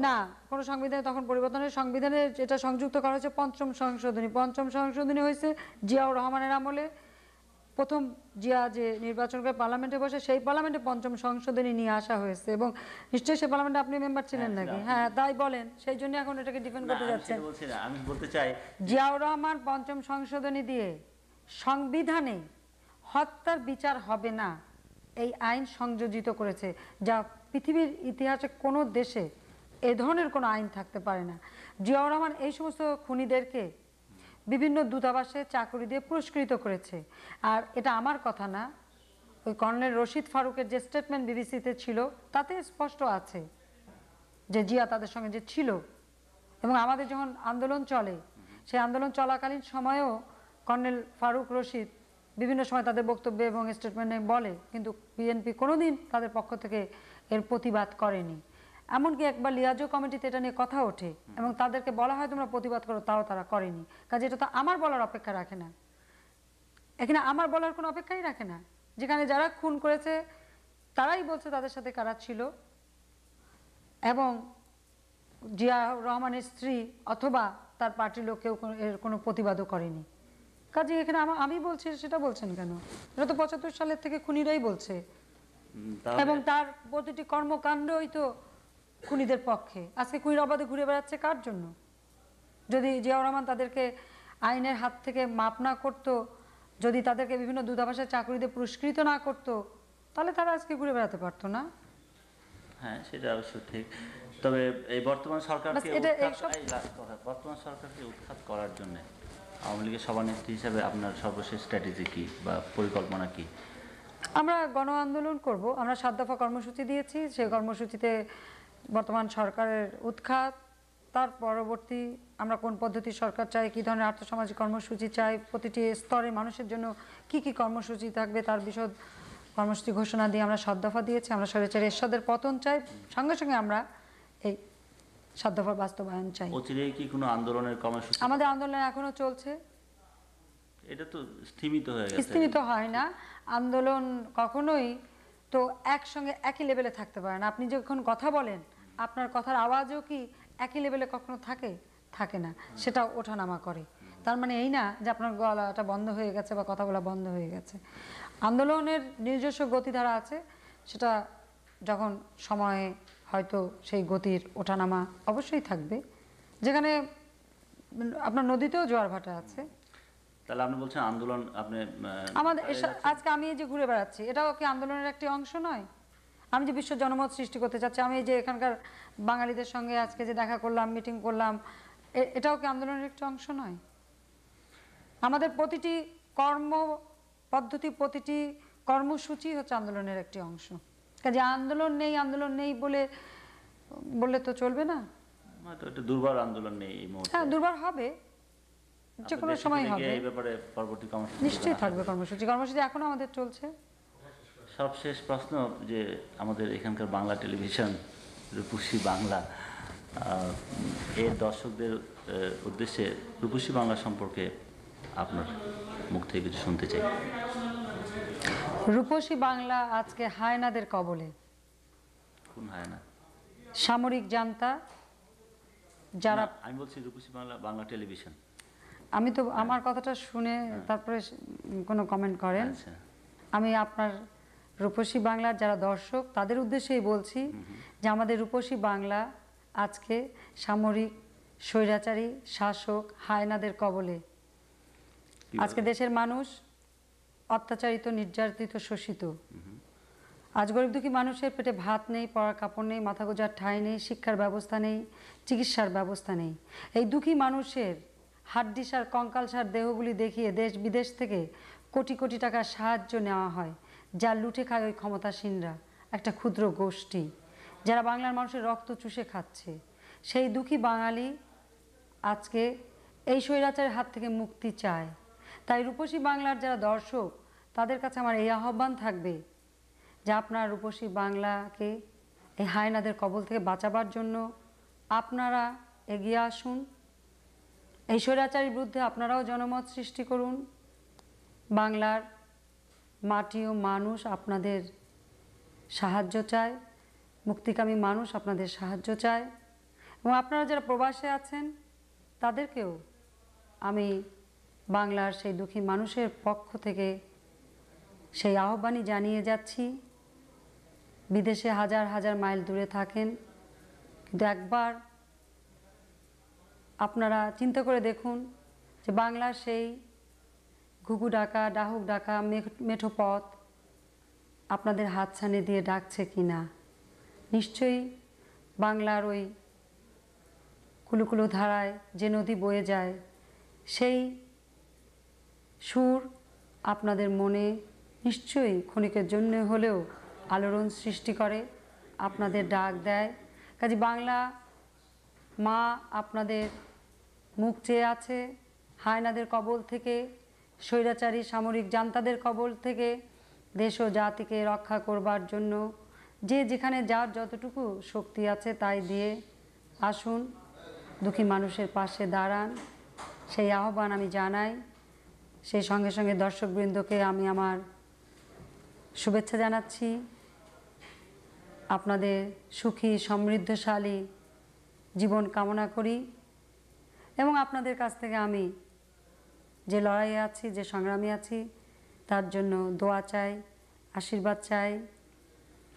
S3: না, কোন সংবিধানে তখন পরিবর্তন হয়েছে। সংবিধানে যেটা সংযুক্ত করা হয়েছে পঞ্চম সংশোধনী। পঞ্চম সংশোধনী হয়েছে জিয়াউর রহমানের আমলে। প্রথম জিয়া যে নির্বাচন করে পার্লামেন্টে বসে, সেই পার্লামেন্টে পঞ্চম সংশোধনী নিয়ে আসা হয়েছে। এবং নিশ্চয়ই সেই পার্লামেন্টে আপনি মেম্বার ছিলেন নাকি? হ্যাঁ, তাই বলেন। সেই জন্য এখন এটাকে ডিফেন্ড করতে যাচ্ছেন।
S2: আমি বলতে চাই,
S3: জিয়াউর রহমান পঞ্চম সংশোধনী দিয়ে সংবিধানে হত্যার বিচার হবে না এই আইন সংযোজিত করেছে, যা পৃথিবীর ইতিহাসে কোনো দেশে এ ধরনের কোনো আইন থাকতে পারে না। জিয়াউর রহমান এই সমস্ত খুনিদেরকে বিভিন্ন দূতাবাসে চাকরি দিয়ে পুরস্কৃত করেছে। আর এটা আমার কথা না, ওই কর্নেল রশিদ ফারুকের যে স্টেটমেন্ট বিবিসিতে ছিল তাতে স্পষ্ট আছে যে জিয়া তাদের সঙ্গে যে ছিল। এবং আমাদের যখন আন্দোলন চলে, সেই আন্দোলন চলাকালীন সময়েও কর্নেল ফারুক রশিদ বিভিন্ন সময় তাদের বক্তব্যে এবং স্টেটমেন্টে বলে, কিন্তু বিএনপি কোনোদিন তাদের পক্ষ থেকে এর প্রতিবাদ করেনি। এমনকি একবার লিয়াজো কমিটিতে এটা নিয়ে কথা ওঠে এবং তাদেরকে বলা হয় তোমরা প্রতিবাদ করো, তাও তারা করেনি। কাজে এটা তো আমার বলার অপেক্ষা রাখে না, এখানে আমার বলার কোনো অপেক্ষাই রাখে না। যেখানে যারা খুন করেছে তারাই বলছে তাদের সাথে কারা ছিল, এবং জিয়াউর রহমানের স্ত্রী অথবা তার পার্টির লোক কেউ এর কোনো প্রতিবাদও করেনি। কাজে এখানে আমি বলছি সেটা বলছেন কেন? এটা তো ৭৫ সালের থেকে খুনিরাই বলছে, এবং তার প্রতিটি কর্মকাণ্ডই তো খুনিদের পক্ষে। আজকে খুনির অবাধে ঘুরে বেড়াচ্ছে কার জন্য? যদি জিয়াউর রহমান তাদেরকে আইনের হাত থেকে মাপ না করত, যদি তাদেরকে বিভিন্ন দূতাবাসের চাকরিতে পুরস্কৃত না করত, তাহলে তারা আজকে ঘুরে বেড়াতে পারতো না।
S2: হ্যাঁ, সেটা অবশ্য ঠিক। তবে এই বর্তমান সরকারকে উৎখাত করার জন্য আওয়ামী লীগের সভানেত্রী হিসাবে আপনার সর্বশেষ স্ট্র্যাটেজি কি বা পরিকল্পনা কি?
S3: আমরা গণ আন্দোলন করব। আমরা ৭ দফা কর্মসূচি দিয়েছি। সেই কর্মসূচিতে বর্তমান সরকারের উৎখাত, তার পরবর্তী আমরা কোন পদ্ধতির সরকার চাই, কী ধরনের আর্থসামাজিক কর্মসূচি চাই, প্রতিটি স্তরে মানুষের জন্য কি কি কর্মসূচি থাকবে তার বিশদ কর্মসূচি ঘোষণা দিয়ে আমরা 7 দফা দিয়েছি। আমরা স্বৈরাচারী এরশাদের পতন চাই, সঙ্গে সঙ্গে আমরা এই 7 দফার বাস্তবায়ন চাই।
S2: অচিরেই কি কোনো আন্দোলনের কর্মসূচি?
S3: আমাদের আন্দোলন এখনো চলছে।
S2: এটা তো স্থিমিত হয়ে গেছে।
S3: স্থিমিত হয় না আন্দোলন কখনোই, তো একসঙ্গে একই লেভেলে থাকতে পারে না। আপনি যখন কথা বলেন আপনার কথার আওয়াজও কি একই লেভেলে কখনো থাকে না, সেটা ওঠানামা করে। তার মানে এই না যে আপনার গলাটা বন্ধ হয়ে গেছে বা কথা বলা বন্ধ হয়ে গেছে। আন্দোলনের নিজস্ব গতিধারা আছে, সেটা যখন সময়ে হয়তো সেই গতির ওঠানামা অবশ্যই থাকবে, যেখানে আপনার নদীতেও জোয়ার ভাটা আছে।
S2: তাহলে আপনি বলছেন আন্দোলন আপনি
S3: আমাদের আজকে আমি এই যে ঘুরে বেড়াচ্ছি, এটাও কি আন্দোলনের একটি অংশ নয়? আমি যে বিশ্ব জনমত সৃষ্টি করতে চাচ্ছি, আমি এই যে এখানকার বাঙালিদের সঙ্গে আজকে যে দেখা করলাম, মিটিং করলাম, এটাও কি আন্দোলনের একটি অংশ নয়? আমাদের প্রতিটি কর্ম পদ্ধতি, প্রতিটি কর্মসূচি হচ্ছে আন্দোলনের একটি অংশ। কাজে আন্দোলন নেই বললে তো চলবে না।
S2: এটা দুর্বার আন্দোলন নেই এই মুহূর্তে।
S3: হ্যাঁ, দুর্বার হবে, যে কোনো সময় হবে।
S2: এই ব্যাপারে পরবর্তী কর্মসূচি
S3: নিশ্চয়ই থাকবে কর্মসূচি এখনো আমাদের চলছে।
S2: সবশেষ প্রশ্ন, যে আমাদের এখানকার বাংলা টেলিভিশন রূপসী বাংলা, এর দর্শকদের উদ্দেশ্যে রূপসী বাংলা সম্পর্কে আপনার মুখ থেকে কিছু শুনতে চাই।
S3: রূপসী বাংলা আজকে হায়নাদের কবলে।
S2: কোন হায়না?
S3: সামরিক জান্তা যারা।
S2: আমি বলছি রূপসী বাংলা টেলিভিশন।
S3: আমি তো আমার কথাটা শুনে তারপরে কোনো কমেন্ট করেন। আমি আপনার রূপসী বাংলার যারা দর্শক তাদের উদ্দেশ্যেই বলছি যে আমাদের রূপসী বাংলা আজকে সামরিক স্বৈরাচারী শাসক হায়নাদের কবলে। আজকে দেশের মানুষ অত্যাচারিত, নির্যাতিত, শোষিত। আজ গরিব দুঃখী মানুষের পেটে ভাত নেই, পরার কাপড় নেই, মাথা গোঁজার ঠাঁই নেই, শিক্ষার ব্যবস্থা নেই, চিকিৎসার ব্যবস্থা নেই। এই দুঃখী মানুষের হাড্ডিসার কঙ্কালসার দেহগুলি দেখিয়ে দেশ বিদেশ থেকে কোটি কোটি টাকার সাহায্য নেওয়া হয়, যা লুটে খায় ওই ক্ষমতাসীনরা, একটা ক্ষুদ্র গোষ্ঠী যারা বাংলার মানুষের রক্ত চুষে খাচ্ছে। সেই দুঃখী বাঙালি আজকে এই স্বৈরাচারের হাত থেকে মুক্তি চায়। তাই রূপসী বাংলার যারা দর্শক তাদের কাছে আমার এই আহ্বান থাকবে যে আপনার রূপসী বাংলাকে এই হায়নাদের কবল থেকে বাঁচাবার জন্য আপনারা এগিয়ে আসুন। এই স্বৈরাচারীর বিরুদ্ধে আপনারাও জনমত সৃষ্টি করুন। বাংলার মাটি ও মানুষ আপনাদের সাহায্য চায়, মুক্তিকামী মানুষ আপনাদের সাহায্য চায়। এবং আপনারা যারা প্রবাসে আছেন তাদেরকেও আমি বাংলার সেই দুঃখী মানুষের পক্ষ থেকে সেই আহ্বানই জানিয়ে যাচ্ছি। বিদেশে হাজার হাজার মাইল দূরে থাকেন, কিন্তু একবার আপনারা চিন্তা করে দেখুন যে বাংলার সেই ঘুঘু ডাকা, ডাহুক ডাকা, মেঠো পথ আপনাদের হাতছানি দিয়ে ডাকছে কি না। নিশ্চয়ই বাংলার ওই কুলুকুলু ধারায় যে নদী বয়ে যায় সেই সুর আপনাদের মনে নিশ্চয়ই ক্ষণিকের জন্য হলেও আলোড়ন সৃষ্টি করে, আপনাদের ডাক দেয়। কাজে বাংলা মা আপনাদের মুখ চেয়ে আছে হায়নাদের কবল থেকে, স্বৈরাচারী সামরিক জান্তাদের কবল থেকে দেশ ও জাতিকে রক্ষা করবার জন্য যে যেখানে যার যতটুকু শক্তি আছে তাই দিয়ে আসুন, দুঃখী মানুষের পাশে দাঁড়ান, সেই আহ্বান আমি জানাই। সেই সঙ্গে সঙ্গে দর্শকবৃন্দকে আমি আমার শুভেচ্ছা জানাচ্ছি। আপনাদের সুখী সমৃদ্ধশালী জীবন কামনা করি এবং আপনাদের কাছ থেকে আমি যে লড়াইয়ে আছি, যে সংগ্রামে আছি তার জন্য দোয়া চাই, আশীর্বাদ চাই।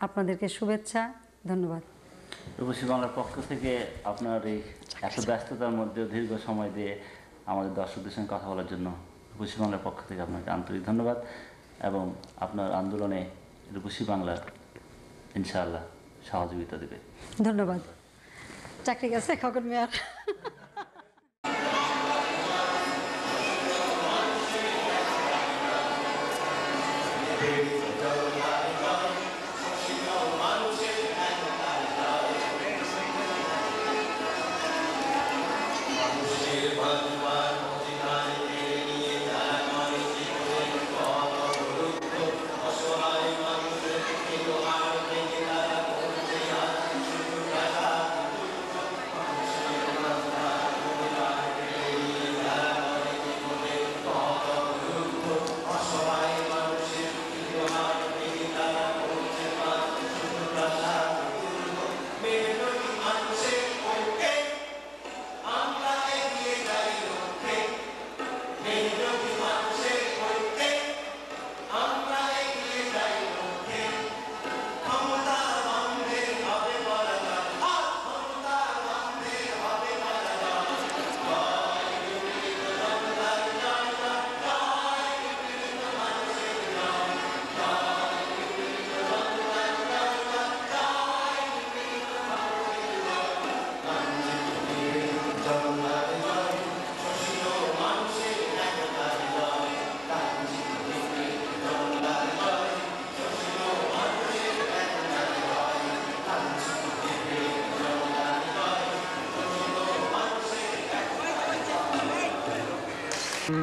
S3: আপনাদেরকে শুভেচ্ছা, ধন্যবাদ।
S2: রূপসী বাংলার পক্ষ থেকে আপনার এই এত ব্যস্ততার মধ্যে দীর্ঘ সময় দিয়ে আমাদের দর্শকদের সঙ্গে কথা বলার জন্য রূপসী বাংলার পক্ষ থেকে আপনাকে আন্তরিক ধন্যবাদ এবং আপনার আন্দোলনে রূপসী বাংলা ইনশাআল্লাহ সহযোগিতা দেবে।
S3: ধন্যবাদ। চাকরি গেছে খগন মেয়ার।
S4: হেরে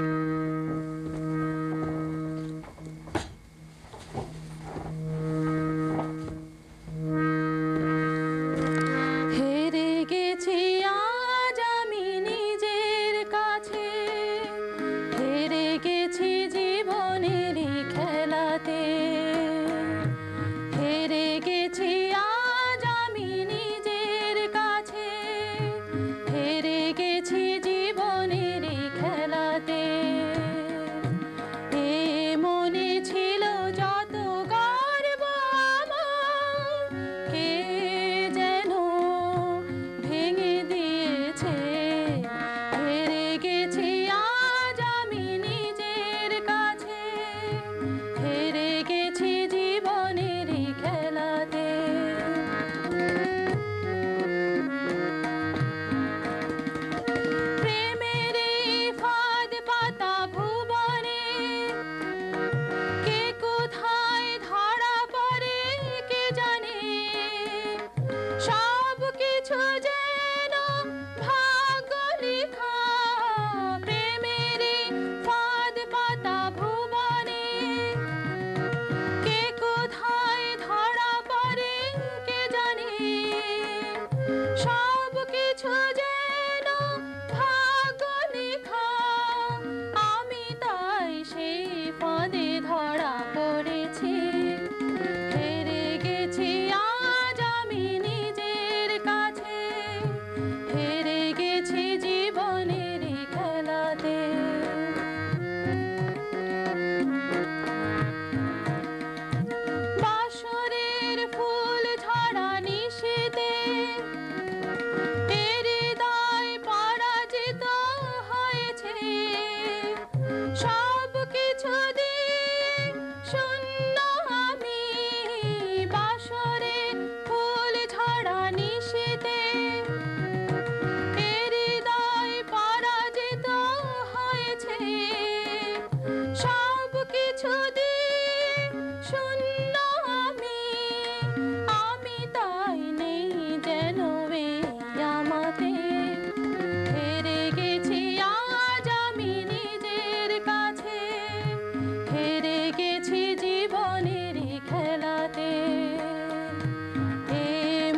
S4: গেছি আজ আমি নিজের কাছে, হেরে গেছি জীবনেরই খেলাতে, হেরে গেছি আজ আমি নিজের কাছে, হেরে গেছি জীবনেরই খেলাতে। এ মনে ছিল যত গর্ব আমার, কে যেন ভেঙে দিয়েছে। হেরে গেছি আজ আমি নিজের কাছে, হেরে গেছি জীবনেরই খেলাতে। প্রেমের এই ফাঁদ পাতা ভুবনে, কে কোথায় ধরা পড়ে কে জানে। সব কিছু যেন ভাগ্য লেখা, প্রেমের এই ফাঁদ পাতা ভুবনে, কে কোথায় ধরা পড়ে কে জানে। সব কিছু যেন ভাগ্য লেখা, আমি তাই সেই ফাঁদে ধরা পড়েছি। হেরে গেছি আজ আমি নিজের কাছে, হেরে গেছি জীবনেরই খেলাতে। বাসরের ফুল ঝরা নিশীথে, হৃদয় পরাজিত হয়েছে। সব কিছু দিয়ে শূন্য আমি, বাসরের ফুল ঝরা নিশীথে, হৃদয় পরাজিত হয়েছে। সব কিছু দিয়ে শূন্য আমি, আমি তাই নেই যেন এই আমাতে। হেরে গেছি আজ আমি নিজের কাছে, হেরে গেছি জীবনেরই খেলাতে। এ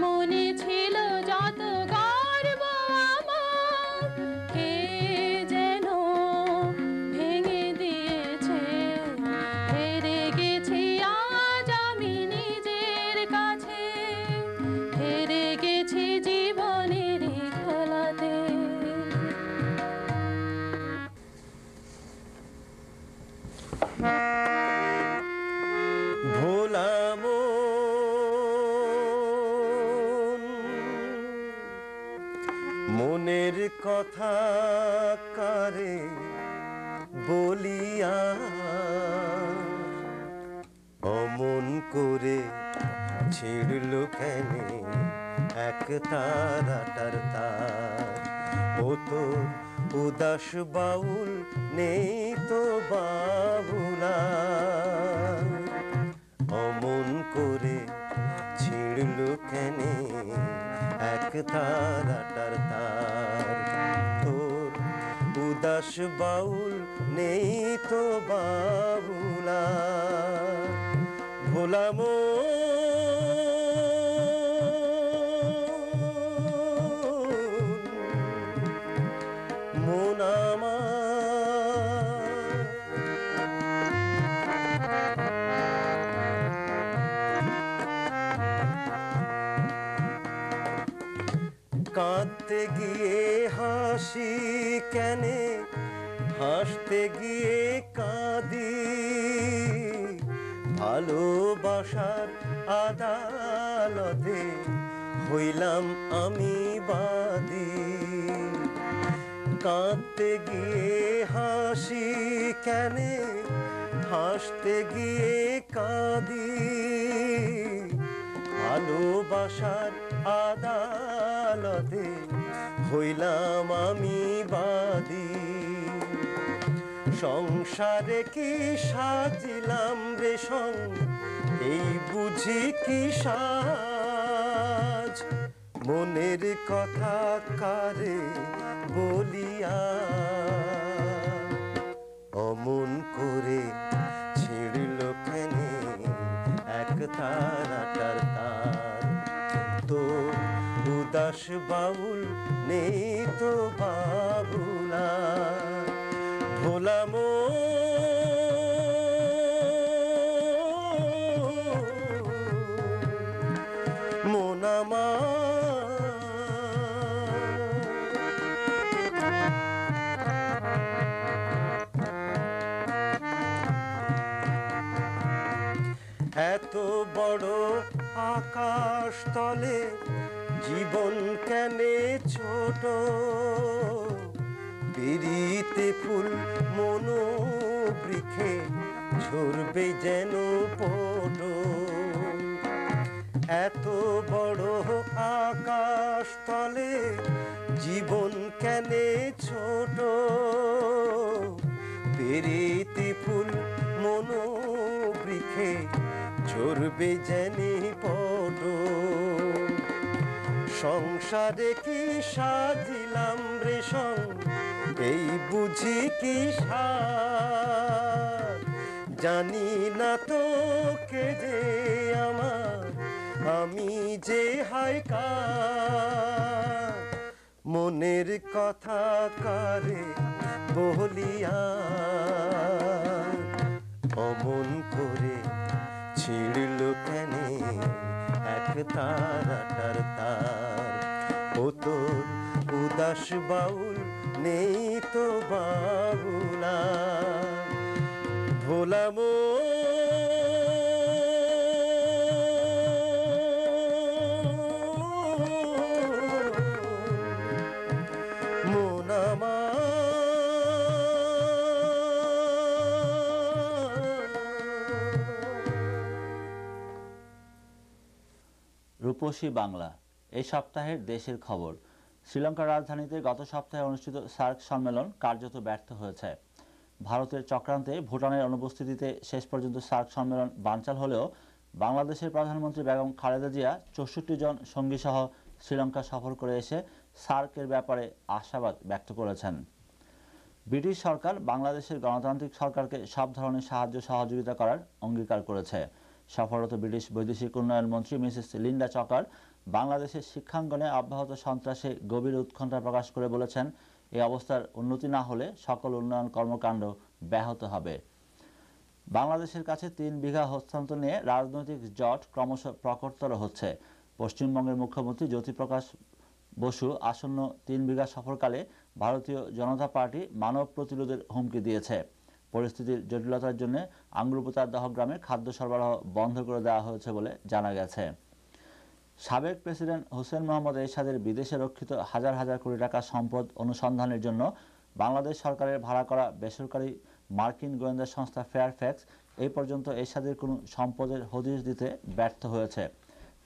S4: মনে ছিল যত গর্ব আমার, কে যেন ভেঙে দিয়েছে। হেরে গেছি আজ আমি নিজের কাছে, হেরে গেছি জীবনেরই খেলাতে।
S5: ভোলা মনের কথা কারে বলিয়া, অমন করে ছিড়ল কেন এক তারাটার তার। ও তো উদাস বাউল নেই তো বাবুলা, অমন করে ছিড়ল কেন এক তারাটার তার। তোর উদাস বাউল নেই তো বাবুলা, ভোলা মন আমার। কাঁদতে গিয়ে হাসি কেনে, হাসতে গিয়ে কাঁদি, ভালোবাসার আদালতে হইলাম আমি বাদী। কাঁদতে গিয়ে হাসি কেনে, হাসতে গিয়ে কাঁদি, ভালোবাসার আদালতে হইলাম আমি বাদী। সংসারে কি সাজিলাম রে এই বুঝি কি সাজ, মনের কথা কারে বলিয়া। করে ছিঁড়ল ফেনে এক তারাটার তার। তো উদাস বাউল নেই তো বাবুলা, ভোলা মন আমার। এত বড় আকাশ তলে জীবন কেনে ছোট, বেরিতে ফুল মনোবৃক্ষে ঝরবে যেন পটো। এত বড় আকাশ তলে জীবন কেনে ছোট, বেরিতে ফুল মনোবৃক্ষে ঝরবে যেন পটো। সংসারে কি সাজিলাম রে এই বুঝি কি সার, জানি না তো কে যে আমার, আমি যে হায়কার। মনের কথা কারে বলিয়া অমন করে ছিঁড়ল কেনে এক তারাটার তার। ও তোর উদাস বাউল নেই তো বাবুলা, ভোলা মন আমার।
S2: রূপসী বাংলা এই সপ্তাহের দেশের খবর। শ্রীলঙ্কার রাজধানীতে গত সপ্তাহে অনুষ্ঠিত সার্ক সম্মেলন কার্যত ব্যর্থ হয়েছে। ভারতের চক্রান্তে ভুটানের অনুপস্থিতিতে শেষ পর্যন্ত সার্ক সম্মেলন বানচাল হলেও বাংলাদেশের প্রধানমন্ত্রী বেগম খালেদা জিয়া 64 জন সঙ্গীসহ শ্রীলঙ্কা সফর করে এসে সার্কের ব্যাপারে আশাবাদ ব্যক্ত করেছেন। ব্রিটিশ সরকার বাংলাদেশের গণতান্ত্রিক সরকারকে সব ধরনের সাহায্য সহযোগিতা করার অঙ্গীকার করেছে। সফররত ব্রিটিশ বৈদেশিক উন্নয়ন মন্ত্রী মিসেস লিন্ডা চকার বাংলাদেশের শিক্ষাঙ্গনে অব্যাহত সন্ত্রাসে গভীর উৎকণ্ঠা প্রকাশ করে বলেছেন, এই অবস্থার উন্নতি না হলে সকল উন্নয়ন কর্মকাণ্ড ব্যাহত হবে। বাংলাদেশের কাছে 3 বিঘা হস্তান্তর নিয়ে রাজনৈতিক জট ক্রমশ প্রকটতর হচ্ছে। পশ্চিমবঙ্গের মুখ্যমন্ত্রী জ্যোতিপ্রকাশ বসু আসন্ন 3 বিঘা সফরকালে ভারতীয় জনতা পার্টি মানব প্রতিরোধের হুমকি দিয়েছে। পরিস্থিতির জটিলতার জন্য আঙ্গুরপুতার দহগ্রামে খাদ্য সরবরাহ বন্ধ করে দেওয়া হয়েছে বলে জানা গেছে। সাবেক প্রেসিডেন্ট হোসেন মোহাম্মদ এরশাদের বিদেশে রক্ষিত হাজার হাজার কোটি টাকা সম্পদ অনুসন্ধানের জন্য বাংলাদেশ সরকারের ভাড়া করা বেসরকারি মার্কিন গোয়েন্দা সংস্থা ফেয়ারফ্যাক্স এই পর্যন্ত এরশাদের কোনো সম্পদের হদিশ দিতে ব্যর্থ হয়েছে।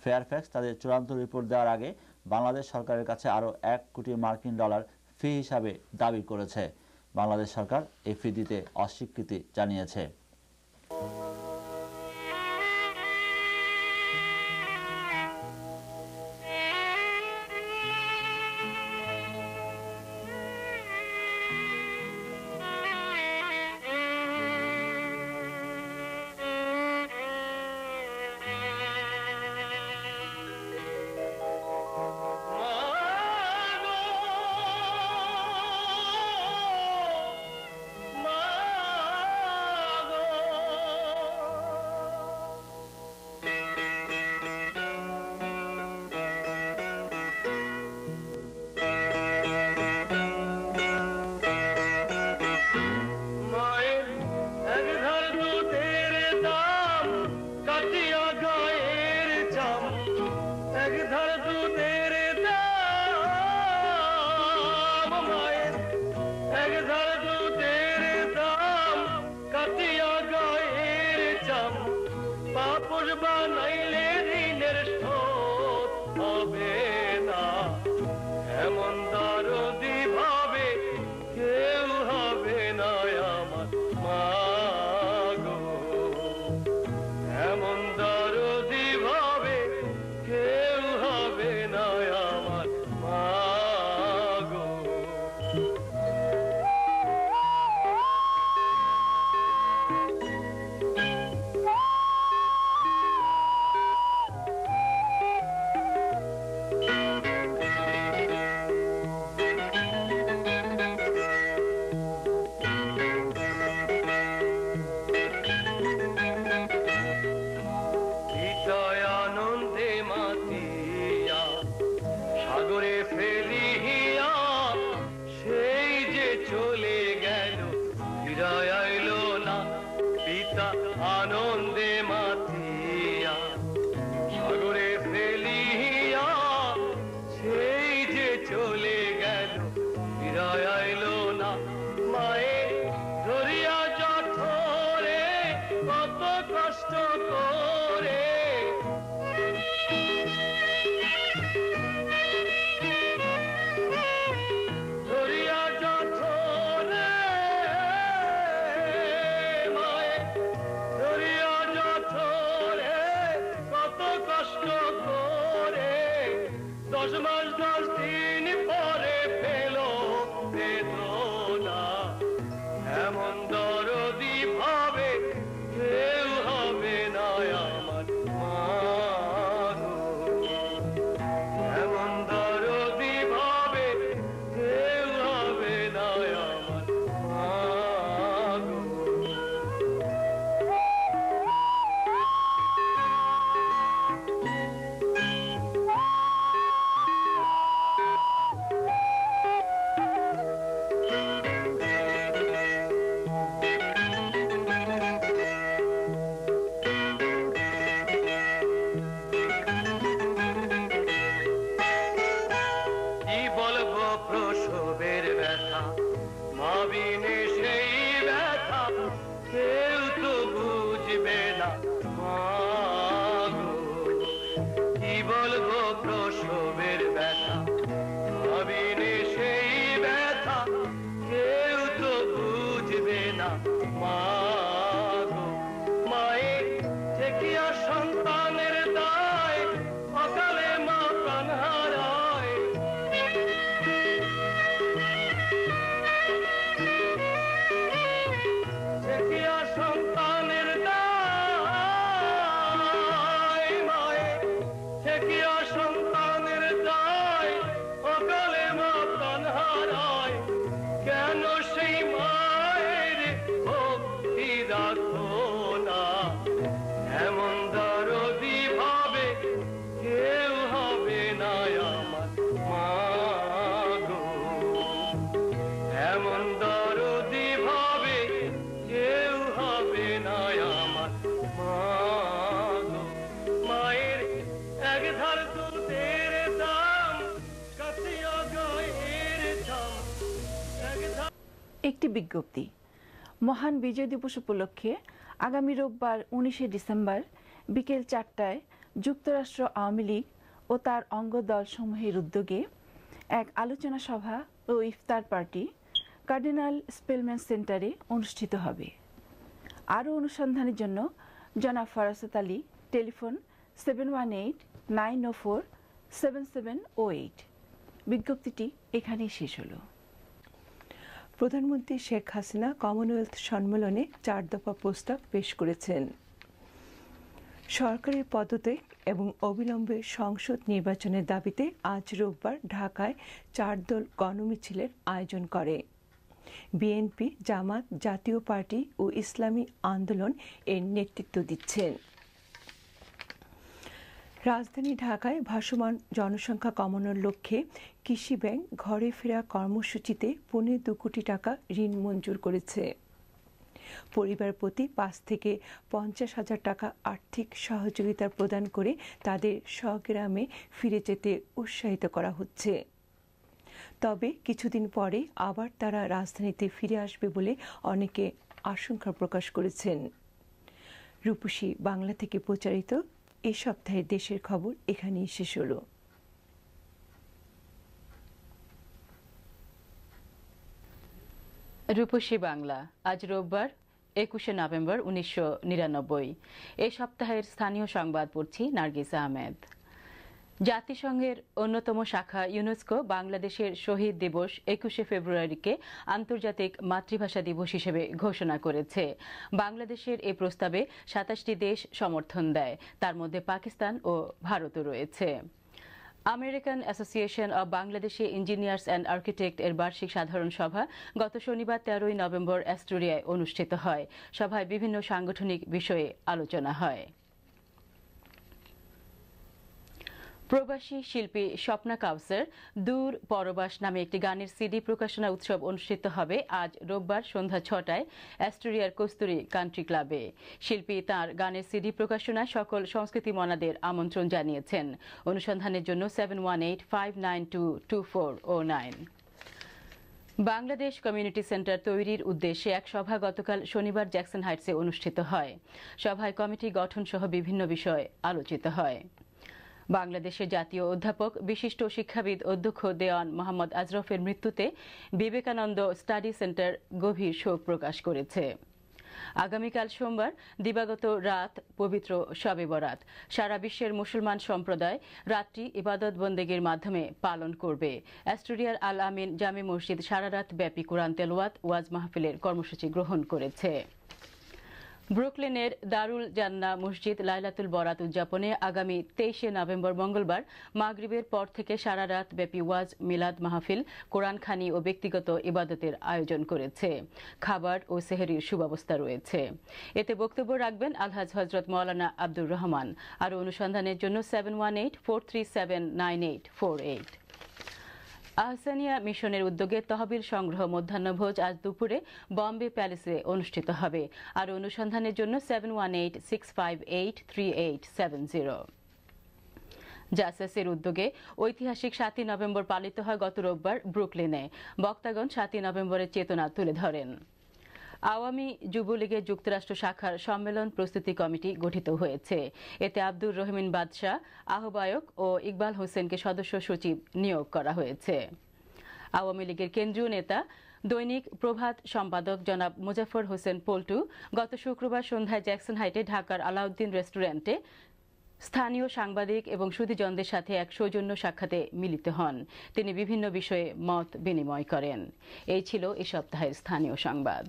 S2: ফেয়ারফ্যাক্স তাদের চূড়ান্ত রিপোর্ট দেওয়ার আগে বাংলাদেশ সরকারের কাছে আরও $1 কোটি ফি হিসাবে দাবি করেছে। বাংলাদেশ সরকার এই ফি দিতে অস্বীকৃতি জানিয়েছে।
S6: চলে গেল ফিরায় আইলো না, পিতা আনন্দে মাতিয়া সাগরে ফেলিয়া সেই যে চলে গেল ফিরায় আইলো না। মায়ের ধরিয়া জঠরে কত কষ্ট করে, ধরিয়া জঠরে মায়ের ধরিয়া জঠরে কত কষ্ট করে 10 মাস 10 দিন পরে পেল বেদনা। এমন দরদি ভাবে কেউ হবে না আমার মা গো, এমন দরদি ভাবে কেউ হবে না আমার মা গো। কি বলবো প্রসবের ব্যথা, মা বিনে সেই ব্যথা কেউ তো বুঝবে না মা গো। কি বলবো প্রসবের ব্যথা, মা বিনে সেই ব্যথা কেউ তো বুঝবে না মা গো। মায়ের ঠেকিয়া সন্তানের দায় অকালে মা প্রাণ হারায়, ঠেকিয়া সন্তানের দায়, মায়ের ঠেকিয়া সন্তানের দায় অকালে মা প্রাণ হারায়। কেন সেই মায়ের ভক্তি রাখো না, এমন দরদি ভাবে কেউ হবে না আমার মা গো, এমন দরদি ভাবে কেউ হবে না আমার মা গো। মায়ের এক ধার দুধের দাম কাটিয়া গায়ের দাম, এক ধার।
S7: একটি বিজ্ঞপ্তি। মহান বিজয় দিবস উপলক্ষে আগামী রোববার 19শে ডিসেম্বর বিকেল 4টায় যুক্তরাষ্ট্র আওয়ামী লীগ ও তার অঙ্গ দলসমূহের উদ্যোগে এক আলোচনা সভা ও ইফতার পার্টি কার্ডিনাল স্পেলম্যান সেন্টারে অনুষ্ঠিত হবে। আরও অনুসন্ধানের জন্য জনাব ফরাসত আলী, টেলিফোন 718-904-7708। বিজ্ঞপ্তিটি এখানেই শেষ হলো।
S8: প্রধানমন্ত্রী শেখ হাসিনা কমনওয়েলথ সম্মেলনে 4 দফা প্রস্তাব পেশ করেছেন। সরকারের পদত্যাগ এবং অবিলম্বে সংসদ নির্বাচনের দাবিতে আজ রোববার ঢাকায় 4 দল গণমিছিলের আয়োজন করে। বিএনপি, জামাত, জাতীয় পার্টি ও ইসলামী আন্দোলন এর নেতৃত্ব দিচ্ছেন। রাজধানী ঢাকায় ভাসমান জনসংখ্যা কমানোর লক্ষ্যে কৃষি ব্যাংক ঘরে ফেরা কর্মসূচিতে 2.25 কোটি টাকা ঋণ মঞ্জুর করেছে। পরিবার প্রতি 5 থেকে 50,000 টাকা আর্থিক সহযোগিতা প্রদান করে তাদের স্বগ্রামে ফিরে যেতে উৎসাহিত করা হচ্ছে। তবে কিছুদিন পরে আবার তারা রাজধানীতে ফিরে আসবে বলে অনেকে আশঙ্কা প্রকাশ করেছেন। রূপসী বাংলা থেকে প্রচারিত এই সপ্তাহের দেশের খবর এখানেই শেষ হলো।
S7: রূপসী বাংলা আজ রোববার 21শে নভেম্বর 1999। এই সপ্তাহের স্থানীয় সংবাদ পড়ছি নার্গিস আহমেদ। জাতিসংঘের অন্যতম শাখা ইউনেস্কো বাংলাদেশের শহীদ দিবস 21শে ফেব্রুয়ারিকে আন্তর্জাতিক মাতৃভাষা দিবস হিসেবে ঘোষণা করেছে। বাংলাদেশের এই প্রস্তাবে 27টি দেশ সমর্থন দেয়, তার মধ্যে পাকিস্তান ও ভারতও রয়েছে। American association of Bangladeshi engineers and architect এর বার্ষিক সাধারণ সভা গত শনিবার 13ই নভেম্বর অ্যাস্টোরিয়ায় অনুষ্ঠিত হয়। সভায় বিভিন্ন সাংগঠনিক বিষয়ে আলোচনা হয়। প্রবাসী শিল্পী স্বপ্না কাউসার দূর পরবাস নামে একটি গানের সিডি প্রকাশনা উৎসব অনুষ্ঠিত হবে আজ রোববার সন্ধ্যা 6টায় অ্যাস্টোরিয়ার কস্তুরী কান্ট্রি ক্লাবে। শিল্পী তার গানের সিডি প্রকাশনায় সকল সংস্কৃতি মনাদের আমন্ত্রণ জানিয়েছেন। অনুসন্ধানের জন্য 7185922409। বাংলাদেশ কমিউনিটি সেন্টার তৈরির উদ্দেশ্যে এক সভা গতকাল শনিবার জ্যাকসন হাইটসে অনুষ্ঠিত হয়। সভায় কমিটি গঠন সহ বিভিন্ন বিষয় আলোচিত হয়। বাংলাদেশের জাতীয় অধ্যাপক বিশিষ্ট শিক্ষাবিদ অধ্যক্ষ দেওয়ান মোহাম্মদ আজরফের মৃত্যুতে বিবেকানন্দ স্টাডি সেন্টার গভীর শোক প্রকাশ করেছে। আগামীকাল সোমবার দিবাগত রাত পবিত্র শবে বরাত সারা বিশ্বের মুসলমান সম্প্রদায় রাতটি ইবাদত বন্দেগীর মাধ্যমে পালন করবে। অ্যাস্টোরিয়ার আল আমিন জামে মসজিদ সারা রাত ব্যাপী কোরআন তেলাওয়াত ওয়াজ মাহফিলের কর্মসূচি গ্রহণ করেছে। ব্রুকলিনের দারুল জান্নাহ মসজিদ লাইলাতুল বরাত উদযাপনে আগামী 23শে নভেম্বর মঙ্গলবার মাগরিবের পর থেকে সারা রাত ব্যাপী ওয়াজ, মিলাদ মাহফিল, কোরআনখানি ও ব্যক্তিগত ইবাদতের আয়োজন করেছে। খাবার ও সেহরির সুব্যবস্থা রয়েছে। এতে বক্তব্য রাখবেন আলহাজ হযরত মাওলানা আব্দুর রহমান। আরও অনুসন্ধানের জন্য 7184379848। আহসানিয়া মিশনের উদ্যোগে তহবিল সংগ্রহ মধ্যাহ্নভোজ আজ দুপুরে বম্বে প্যালেসে অনুষ্ঠিত হবে। আর অনুসন্ধানের জন্য 7186583870। জাসাসের উদ্যোগে ঐতিহাসিক 7ই নভেম্বর পালিত হয় গত রোববার ব্রুকলিনে। বক্তাগণ 7ই নভেম্বরের চেতনা তুলে ধরেন। আওয়ামী যুবলীগের যুক্তরাষ্ট্র শাখার সম্মেলন প্রস্তুতি কমিটি গঠিত হয়েছে। এতে আব্দুর রহিম বাদশাহ আহ্বায়ক ও ইকবাল হোসেনকে সদস্য সচিব নিয়োগ করা হয়েছে। আওয়ামী লীগের কেন্দ্রীয় নেতা দৈনিক প্রভাত সম্পাদক জনাব মুজাফফর হোসেন পল্টু গত শুক্রবার সন্ধ্যায় জ্যাকসন হাইটে ঢাকার আলাউদ্দিন রেস্টুরেন্টে স্থানীয় সাংবাদিক এবং সুধীজনদের সাথে এক সৌজন্য সাক্ষাতে মিলিত হন। তিনি বিভিন্ন বিষয়ে মত বিনিময় করেন। এই ছিল এ সপ্তাহের স্থানীয় সংবাদ।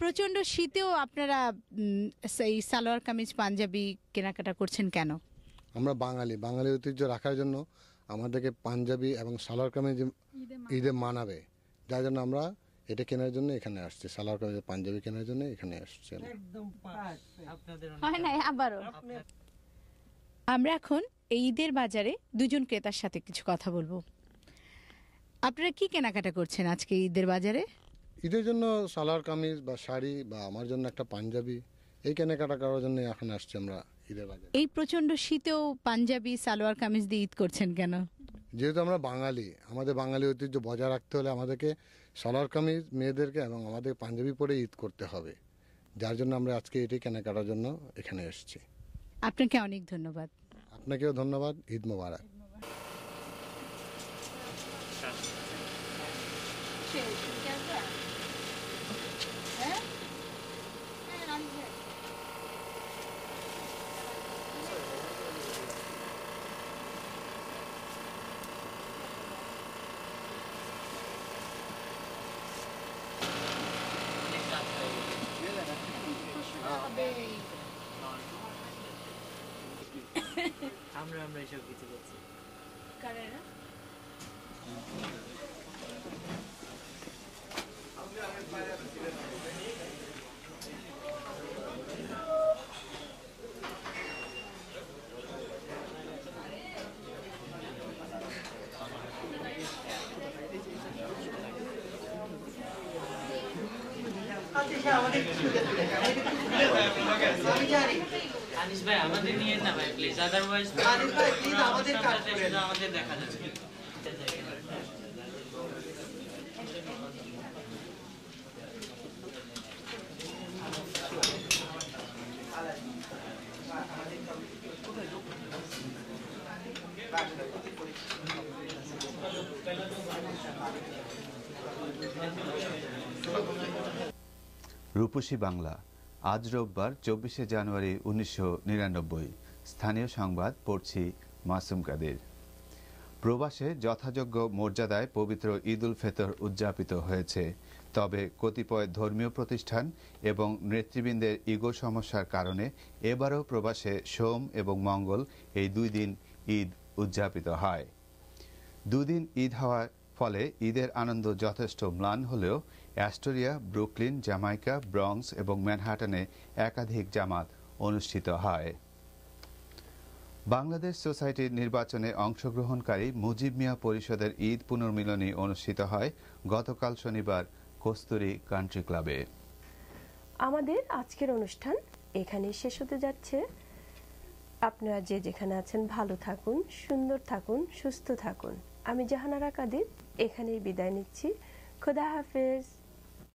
S9: প্রচন্ড শীতেও আপনারা এই সালোয়ার কামিজ পাঞ্জাবি কেনাকাটা করছেন কেন?
S10: আমরা বাঙালি ঐতিহ্য রাখার জন্য আমাদেরকে পাঞ্জাবি এবং সালোয়ার কামিজ ঈদে মানাবে, যার জন্য আমরা এটা কেনার জন্য এখানে আসছে, সালোয়ার কামিজ পাঞ্জাবি কেনার জন্য এখানে আসছে।
S9: হয় নাই আবারও। আমরা এখন এই ঈদের বাজারে দুজন ক্রেতার সাথে কিছু কথা বলবো। আপনারা কি কেনাকাটা করছেন আজকে ঈদের বাজারে?
S10: ঈদের জন্য সালোয়ার কামিজ বা শাড়ি বা আমার জন্য একটা পাঞ্জাবি, এই কেনাকাটা করার জন্য এখন আসছি আমরা ঈদের বাজারে।
S9: এই প্রচন্ড শীতেও পাঞ্জাবি সালোয়ার কামিজ দিয়ে ঈদ করছেন কেন?
S10: যেহেতু আমরা বাঙালি, আমাদের বাঙালি ঐতিহ্য বজায় রাখতে হলে আমাদেরকে সালোয়ার কামিজ মেয়েদেরকে এবং আমাদের পাঞ্জাবি পরে ঈদ করতে হবে, যার জন্য আমরা আজকে এটি কেনাকাটার জন্য এখানে এসেছি।
S9: আপনাকে অনেক ধন্যবাদ।
S10: আপনাকেও ধন্যবাদ, ঈদ মোবারক।
S11: আমরা এসব কিছু করছি। আনিস ভাই আমাদের নিয়ে না ভাই প্লিজ, আদারওয়াইজ আনিস ভাই প্লিজ আমাদের কাট করে দাও, আমাদের দেখা যাচ্ছে।
S12: রূপসী বাংলা, আজ রোববার 24শে জানুয়ারি 1999। স্থানীয় সংবাদ পড়ছি মাসুম কাদের। প্রবাসে যথাযোগ্য মর্যাদায় পবিত্র ঈদ উল ফিতর উদযাপিত হয়েছে, তবে কতিপয় ধর্মীয় প্রতিষ্ঠান এবং নেতৃবৃন্দের ইগো সমস্যার কারণে এবারও প্রবাসে সোম এবং মঙ্গল এই 2 দিন ঈদ উদযাপিত হয়। 2 দিন ঈদ হওয়ার ফলে ঈদের আনন্দ যথেষ্ট ম্লান হলেও অ্যাস্টোরিয়া, ব্রুকলিন, জামাইকা, ব্রঙ্কস এবং ম্যানহাটনে একাধিক জামাত অনুষ্ঠিত হয়। বাংলাদেশ সোসাইটির নির্বাচনে অংশগ্রহণকারী মুজিব মিয়া পরিষদের ঈদ পুনর্মিলনী অনুষ্ঠিত হয় গতকাল শনিবার কস্তুরী কান্ট্রি ক্লাবে।
S13: আমাদের আজকের অনুষ্ঠান এখানেই শেষ হতে যাচ্ছে। আপনারা যে যেখানে আছেন ভালো থাকুন, সুন্দর থাকুন, সুস্থ থাকুন। আমি জাহানারা কাদের এখানেই বিদায় নিচ্ছি। খোদা হাফেজ।